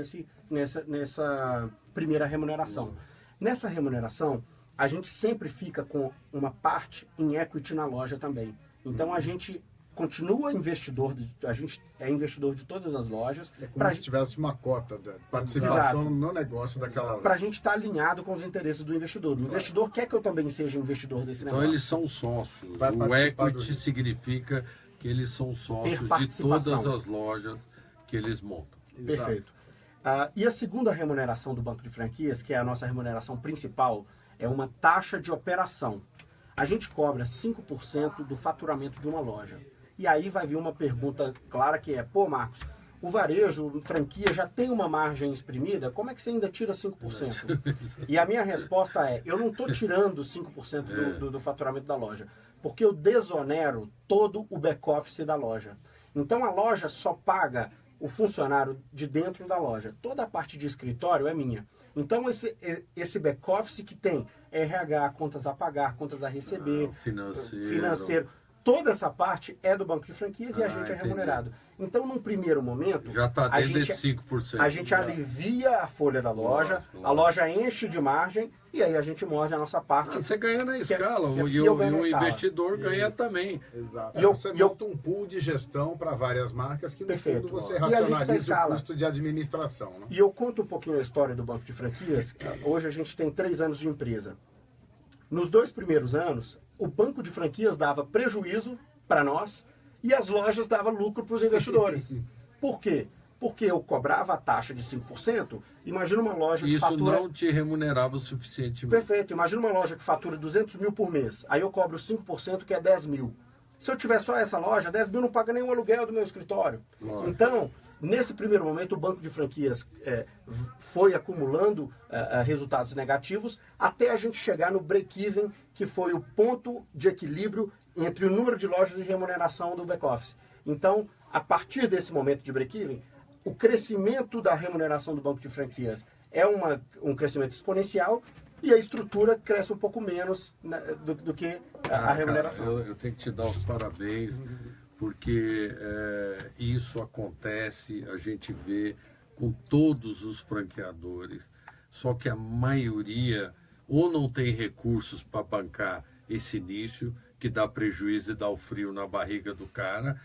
nessa primeira remuneração. Nessa remuneração, a gente sempre fica com uma parte em equity na loja também. Então a gente continua investidor, a gente é investidor de todas as lojas. É como se tivesse uma cota de participação no negócio daquela loja. Para a gente estar alinhado com os interesses do investidor. O investidor quer que eu também seja investidor desse negócio. Então eles são sócios. O equity significa que eles são sócios de todas as lojas que eles montam. Perfeito. E a segunda remuneração do banco de franquias, que é a nossa remuneração principal, é uma taxa de operação. A gente cobra 5% do faturamento de uma loja. E aí vai vir uma pergunta clara que é, Marcos, o varejo, franquia, já tem uma margem exprimida, como é que você ainda tira 5%? E a minha resposta é, eu não estou tirando 5% do faturamento da loja, porque eu desonero todo o back-office da loja. Então a loja só paga o funcionário de dentro da loja. Toda a parte de escritório é minha. Então esse back-office que tem RH, contas a pagar, contas a receber, financeiro, toda essa parte é do banco de franquias e a gente é remunerado. Então, num primeiro momento, já está dentro desse 5%. A gente alivia a folha da loja, a loja enche de margem e aí a gente morde a nossa parte. Você ganha na escala e o investidor ganha também. Exato. Você monta um pool de gestão para várias marcas que, no fundo, você racionaliza o custo de administração. Né? E eu conto um pouquinho a história do banco de franquias. Hoje a gente tem 3 anos de empresa. Nos 2 primeiros anos, o banco de franquias dava prejuízo para nós e as lojas davam lucro para os investidores. Por quê? Porque eu cobrava a taxa de 5%, imagina uma loja que Isso fatura... não te remunerava o suficientemente. Perfeito, imagina uma loja que fatura 200 mil por mês, aí eu cobro 5%, que é 10 mil. Se eu tiver só essa loja, 10 mil não paga nenhum aluguel do meu escritório. Lógico. Então, nesse primeiro momento, o banco de franquias foi acumulando resultados negativos até a gente chegar no break-even, que foi o ponto de equilíbrio entre o número de lojas e remuneração do back-office. Então, a partir desse momento de break-even, o crescimento da remuneração do banco de franquias é um crescimento exponencial e a estrutura cresce um pouco menos, né, do que a remuneração. Cara, eu tenho que te dar os parabéns, porque isso acontece, a gente vê com todos os franqueadores, só que a maioria ou não tem recursos para bancar esse início, que dá prejuízo e dá o frio na barriga do cara,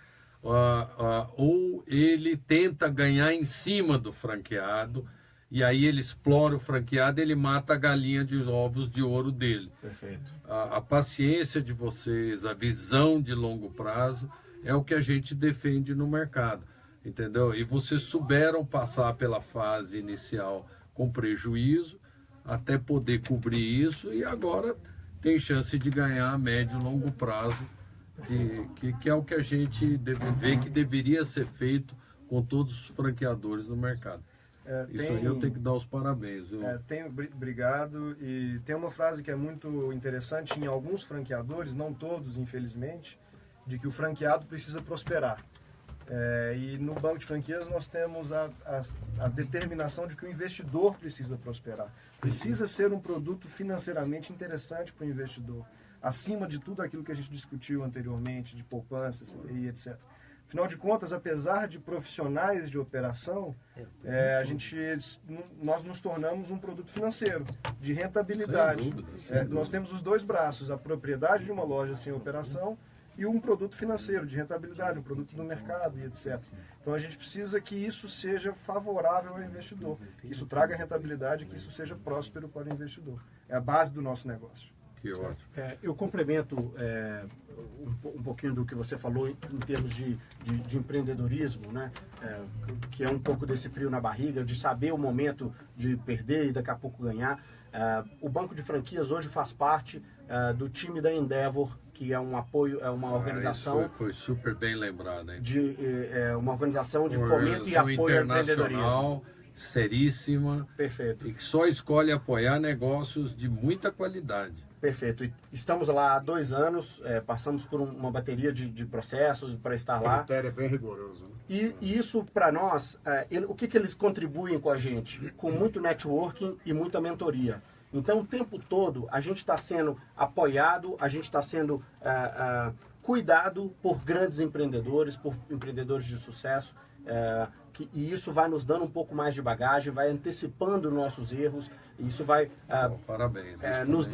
ou ele tenta ganhar em cima do franqueado, e aí ele explora o franqueado, ele mata a galinha de ovos de ouro dele. Perfeito. A paciência de vocês, a visão de longo prazo é o que a gente defende no mercado, entendeu? E vocês souberam passar pela fase inicial com prejuízo até poder cobrir isso, e agora tem chance de ganhar a médio e longo prazo, que é o que a gente vê que deveria ser feito com todos os franqueadores no mercado. Isso aí eu tenho que dar os parabéns. Viu? Obrigado. E tem uma frase que é muito interessante em alguns franqueadores, não todos, infelizmente, de que o franqueado precisa prosperar. E no banco de franquias nós temos a determinação de que o investidor precisa prosperar. Precisa ser um produto financeiramente interessante para o investidor, acima de tudo aquilo que a gente discutiu anteriormente, de poupanças e etc. Afinal de contas, apesar de profissionais de operação, nós nos tornamos um produto financeiro, de rentabilidade. Sem dúvida, sem dúvida. Nós temos os dois braços, a propriedade de uma loja sem operação e um produto financeiro, de rentabilidade, um produto do mercado e etc. Então a gente precisa que isso seja favorável ao investidor, que isso traga rentabilidade, que isso seja próspero para o investidor. É a base do nosso negócio. Que ótimo. Eu complemento um pouquinho do que você falou em termos de empreendedorismo, né? Que é um pouco desse frio na barriga, de saber o momento de perder e daqui a pouco ganhar. O Banco de Franquias hoje faz parte do time da Endeavor, que é um apoio, é uma organização... Isso foi super bem lembrado, hein? Uma organização de fomento e apoio ao empreendedorismo. Seríssima. Perfeito. E que só escolhe apoiar negócios de muita qualidade. Perfeito. E estamos lá há 2 anos, passamos por uma bateria de processos para estar lá. O critério é bem rigoroso. Né? E isso, para nós, o que eles contribuem com a gente? Com muito networking e muita mentoria. Então, o tempo todo, a gente está sendo apoiado, a gente está sendo cuidado por grandes empreendedores, por empreendedores de sucesso, e isso vai nos dando um pouco mais de bagagem, vai antecipando nossos erros, e isso vai parabéns, nos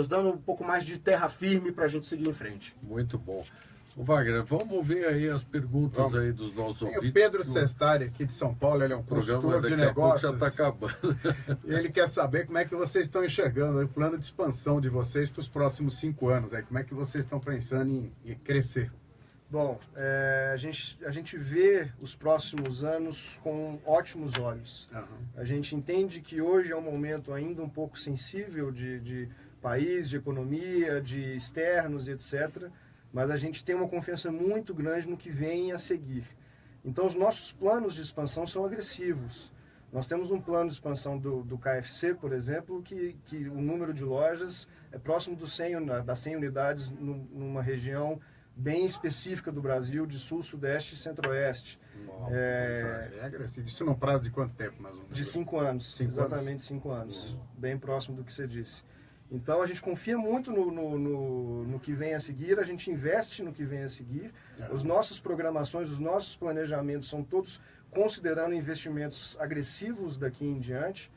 dando um pouco mais de terra firme para a gente seguir em frente. Muito bom. O Wagner, vamos ver aí as perguntas aí dos nossos ouvintes. O Pedro Sestari, aqui de São Paulo, ele é um consultor de negócios. Já está acabando. E ele quer saber como é que vocês estão enxergando o plano de expansão de vocês para os próximos 5 anos. Como é que vocês estão pensando em crescer? Bom, a gente vê os próximos anos com ótimos olhos. Uhum. A gente entende que hoje é um momento ainda um pouco sensível de país, de economia, de externos, etc. Mas a gente tem uma confiança muito grande no que vem a seguir. Então, os nossos planos de expansão são agressivos. Nós temos um plano de expansão do KFC, por exemplo, que o número de lojas é próximo das 100 unidades numa região bem específica do Brasil, de sul, sudeste e centro-oeste. É agressivo. Isso num prazo de quanto tempo, mais ou menos? De 5 anos, exatamente 5 anos. Bem próximo do que você disse. Então a gente confia muito no que vem a seguir, a gente investe no que vem a seguir. As nossas programações, os nossos planejamentos são todos considerando investimentos agressivos daqui em diante.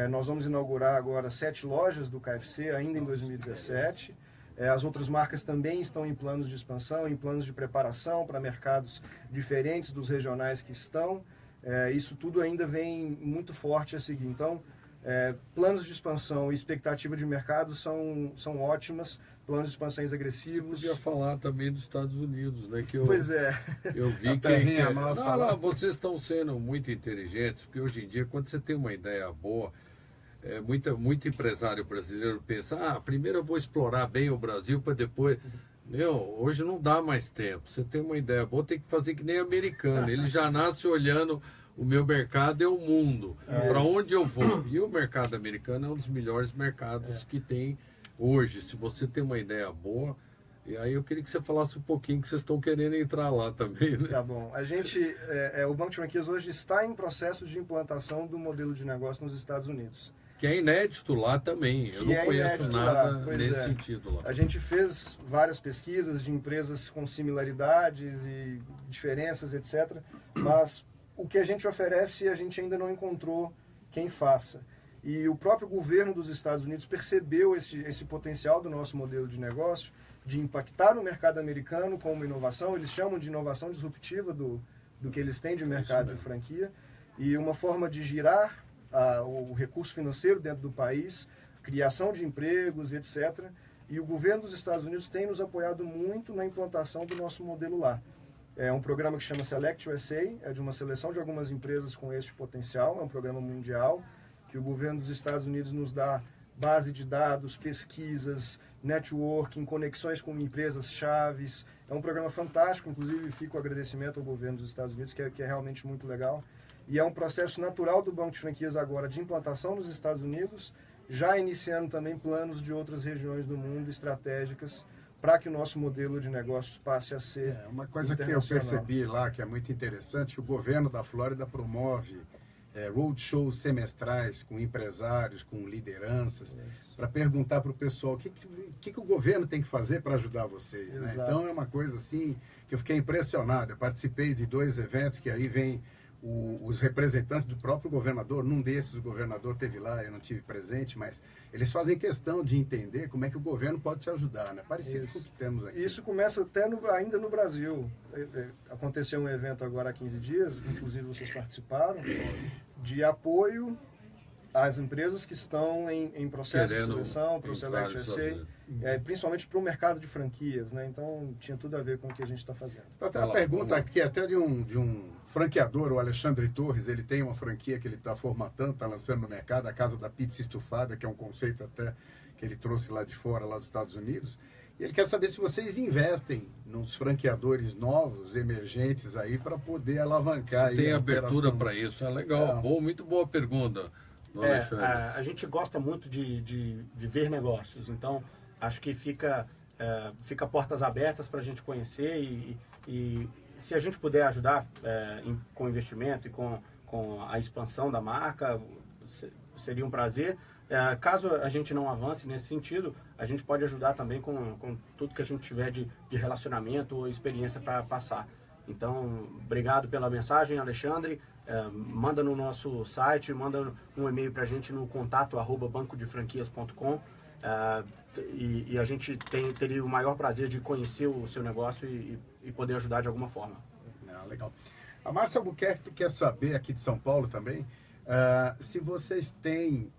Nós vamos inaugurar agora 7 lojas do KFC ainda em 2017. As outras marcas também estão em planos de expansão, em planos de preparação para mercados diferentes dos regionais que estão. Isso tudo ainda vem muito forte a seguir. Então, Planos de expansão e expectativa de mercado são ótimas, planos de expansões agressivos. Podia falar também dos Estados Unidos, né? Pois é. Eu vi que vocês estão sendo muito inteligentes, porque hoje em dia, quando você tem uma ideia boa, muito empresário brasileiro pensa, primeiro eu vou explorar bem o Brasil para depois... hoje não dá mais tempo. Você tem uma ideia boa, tem que fazer que nem americano. Ele já nasce olhando... O meu mercado é o mundo, para onde eu vou. E o mercado americano é um dos melhores mercados que tem hoje. Se você tem uma ideia boa, e aí eu queria que você falasse um pouquinho que vocês estão querendo entrar lá também, né? Tá bom. A gente, o Banco de Franquias hoje está em processo de implantação do modelo de negócio nos Estados Unidos. Que é inédito lá também. Eu não conheço nada nesse sentido lá. A gente fez várias pesquisas de empresas com similaridades e diferenças, etc. Mas o que a gente oferece, a gente ainda não encontrou quem faça. E o próprio governo dos Estados Unidos percebeu esse potencial do nosso modelo de negócio, de impactar no mercado americano com uma inovação. Eles chamam de inovação disruptiva do que eles têm de mercado de franquia. E uma forma de girar o recurso financeiro dentro do país, criação de empregos, etc. E o governo dos Estados Unidos tem nos apoiado muito na implantação do nosso modelo lá. É um programa que chama Select USA, é de uma seleção de algumas empresas com este potencial, é um programa mundial, que o governo dos Estados Unidos nos dá base de dados, pesquisas, networking, conexões com empresas chaves. É um programa fantástico, inclusive fica o agradecimento ao governo dos Estados Unidos, que é realmente muito legal. E é um processo natural do Banco de Franquias agora de implantação nos Estados Unidos, já iniciando também planos de outras regiões do mundo estratégicas, para que o nosso modelo de negócios passe a ser uma coisa que eu percebi lá, que é muito interessante, que o governo da Flórida promove roadshows semestrais com empresários, com lideranças, para perguntar para o pessoal o que o governo tem que fazer para ajudar vocês. Né? Então é uma coisa assim que eu fiquei impressionado. Eu participei de 2 eventos que aí vem os representantes do próprio governador. Num desses o governador esteve lá, eu não tive presente, mas eles fazem questão de entender como é que o governo pode te ajudar, né? Parecido com o que temos aqui. Isso começa até ainda no Brasil. Aconteceu um evento agora há 15 dias, inclusive vocês participaram, de apoio às empresas que estão em processo de seleção, para o Select USA, principalmente para o mercado de franquias, né? Então tinha tudo a ver com o que a gente está fazendo. Então, tem uma pergunta aqui até de um franqueador, o Alexandre Torres. Ele tem uma franquia que ele está formatando, está lançando no mercado, a Casa da Pizza Estufada, que é um conceito até que ele trouxe lá de fora, lá dos Estados Unidos. E ele quer saber se vocês investem nos franqueadores novos, emergentes aí, para poder alavancar. Tem abertura para isso, é legal. Muito boa pergunta. A gente gosta muito de ver negócios, então acho que fica portas abertas para a gente conhecer e se a gente puder ajudar com investimento e com a expansão da marca, seria um prazer. Caso a gente não avance nesse sentido, a gente pode ajudar também com tudo que a gente tiver de relacionamento ou experiência para passar. Então, obrigado pela mensagem, Alexandre. Manda no nosso site, manda um e-mail para a gente no contato@bancodefranquias.com e a gente teria o maior prazer de conhecer o seu negócio e poder ajudar de alguma forma. Legal. A Márcia Albuquerque quer saber, aqui de São Paulo também, se vocês têm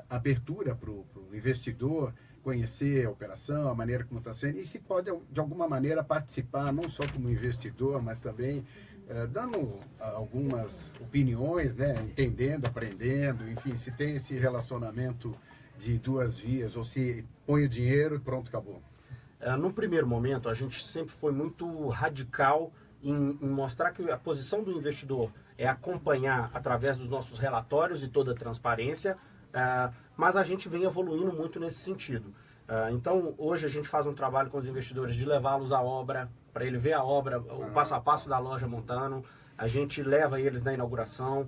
abertura para o investidor conhecer a operação, a maneira como está sendo, e se pode, de alguma maneira, participar, não só como investidor, mas também dando algumas opiniões, né? Entendendo, aprendendo, enfim, se tem esse relacionamento de 2 vias, ou se põe o dinheiro e pronto, acabou. Num primeiro momento, a gente sempre foi muito radical em mostrar que a posição do investidor é acompanhar através dos nossos relatórios e toda a transparência, mas a gente vem evoluindo muito nesse sentido. Então, hoje a gente faz um trabalho com os investidores de levá-los à obra, para ele ver a obra, o passo a passo da loja montando. A gente leva eles na inauguração.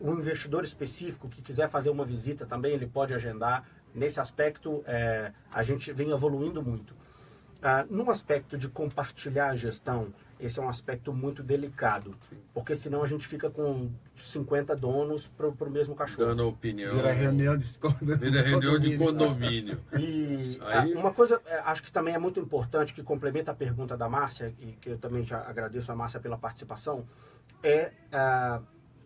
O investidor específico que quiser fazer uma visita também, ele pode agendar. Nesse aspecto, a gente vem evoluindo muito. No aspecto de compartilhar a gestão, esse é um aspecto muito delicado, porque senão a gente fica com 50 donos para o mesmo cachorro. Dando opinião. Vira reunião de condomínio. E uma coisa, acho que também é muito importante, que complementa a pergunta da Márcia, e que eu também já agradeço a Márcia pela participação,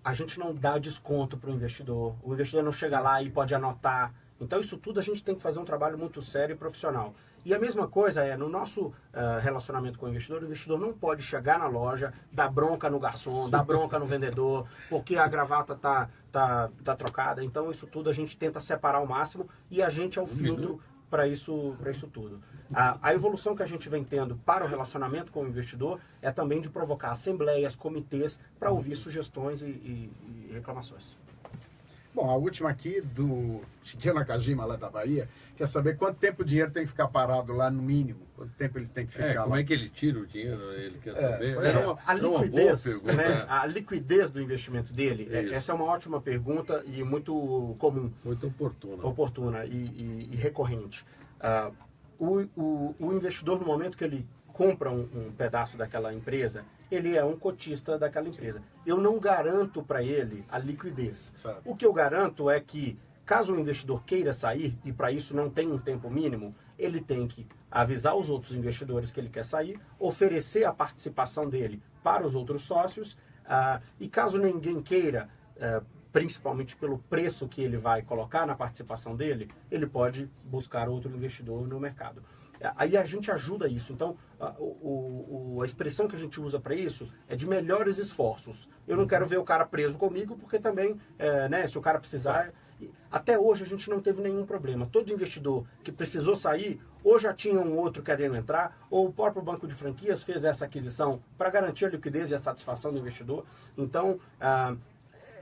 a gente não dá desconto para o investidor não chega lá e pode anotar. Então isso tudo a gente tem que fazer um trabalho muito sério e profissional. E a mesma coisa no nosso relacionamento com o investidor não pode chegar na loja, dar bronca no garçom, dar bronca no vendedor, porque a gravata tá trocada. Então isso tudo a gente tenta separar ao máximo e a gente é o filtro para isso tudo. A evolução que a gente vem tendo para o relacionamento com o investidor é também de provocar assembleias, comitês, para ouvir sugestões e reclamações. Bom, a última aqui do Shigeru Nakajima, lá da Bahia, quer saber quanto tempo o dinheiro tem que ficar parado lá no mínimo? Quanto tempo ele tem que ficar lá? Como é que ele tira o dinheiro? Ele quer saber. A liquidez, uma boa pergunta, né? A liquidez do investimento dele, essa é uma ótima pergunta e muito comum. Muito oportuna. Oportuna e recorrente. O investidor, no momento que ele compra um pedaço daquela empresa, ele é um cotista daquela empresa. Eu não garanto para ele a liquidez. Certo. O que eu garanto é que, caso o investidor queira sair, e para isso não tem um tempo mínimo, ele tem que avisar os outros investidores que ele quer sair, oferecer a participação dele para os outros sócios, e caso ninguém queira, principalmente pelo preço que ele vai colocar na participação dele, ele pode buscar outro investidor no mercado. Aí a gente ajuda isso. Então, a expressão que a gente usa para isso é de melhores esforços. Eu não quero ver o cara preso comigo, porque também, se o cara precisar... Até hoje a gente não teve nenhum problema. Todo investidor que precisou sair, ou já tinha um outro querendo entrar, ou o próprio banco de franquias fez essa aquisição para garantir a liquidez e a satisfação do investidor. Então,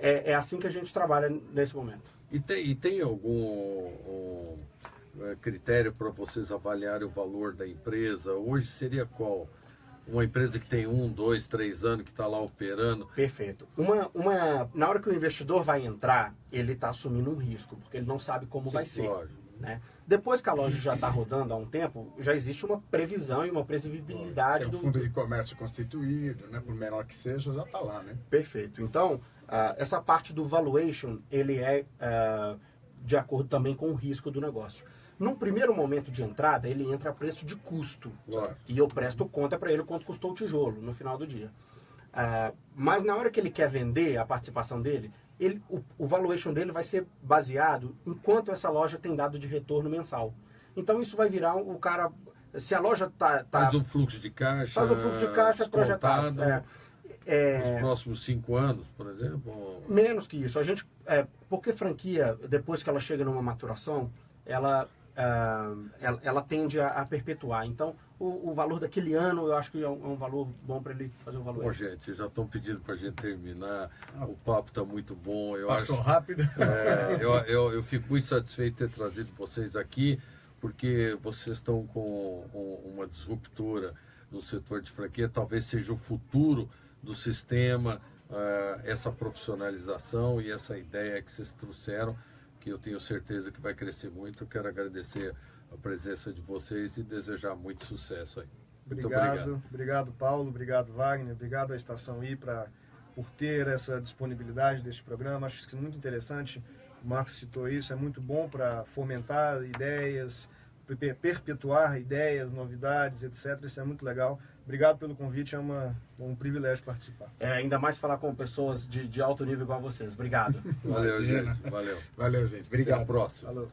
é assim que a gente trabalha nesse momento. E tem algum critério para vocês avaliarem o valor da empresa? Hoje seria qual? Uma empresa que tem 1, 2, 3 anos, que está lá operando? Perfeito. Na hora que o investidor vai entrar, ele está assumindo um risco, porque ele não sabe como vai ser. Né? Depois que a loja já está rodando há um tempo, já existe uma previsão e uma previsibilidade. Tem um fundo de comércio constituído, né? Por menor que seja, já está lá, né? Perfeito. Então, essa parte do valuation, ele é de acordo também com o risco do negócio. Num primeiro momento de entrada, ele entra a preço de custo. Claro. E eu presto conta para ele quanto custou o tijolo no final do dia. Mas na hora que ele quer vender a participação dele, o valuation dele vai ser baseado em quanto essa loja tem dado de retorno mensal. Então isso vai virar o cara... Se a loja faz um fluxo de caixa. Faz um fluxo de caixa projetado. Nos próximos 5 anos, por exemplo? Menos que isso. Porque franquia, depois que ela chega numa maturação, ela tende a perpetuar. Então, o valor daquele ano, eu acho que é um valor bom para ele fazer um valor. Bom, gente, vocês já estão pedindo para a gente terminar. O papo está muito bom. Passou rápido. Eu fico muito satisfeito de ter trazido vocês aqui, porque vocês estão com uma disruptura no setor de franquia. Talvez seja o futuro do sistema, essa profissionalização e essa ideia que vocês trouxeram, que eu tenho certeza que vai crescer muito. Eu quero agradecer a presença de vocês e desejar muito sucesso aí. Muito obrigado. Obrigado, Paulo. Obrigado, Wagner. Obrigado à Estação I por ter essa disponibilidade deste programa. Acho que é muito interessante. O Marcos citou isso. É muito bom para fomentar ideias, perpetuar ideias, novidades, etc. Isso é muito legal. Obrigado pelo convite, é um privilégio participar. Ainda mais falar com pessoas de alto nível igual a vocês. Obrigado. Valeu, gente. Valeu. Valeu, gente. Obrigado. Até a próxima. Falou.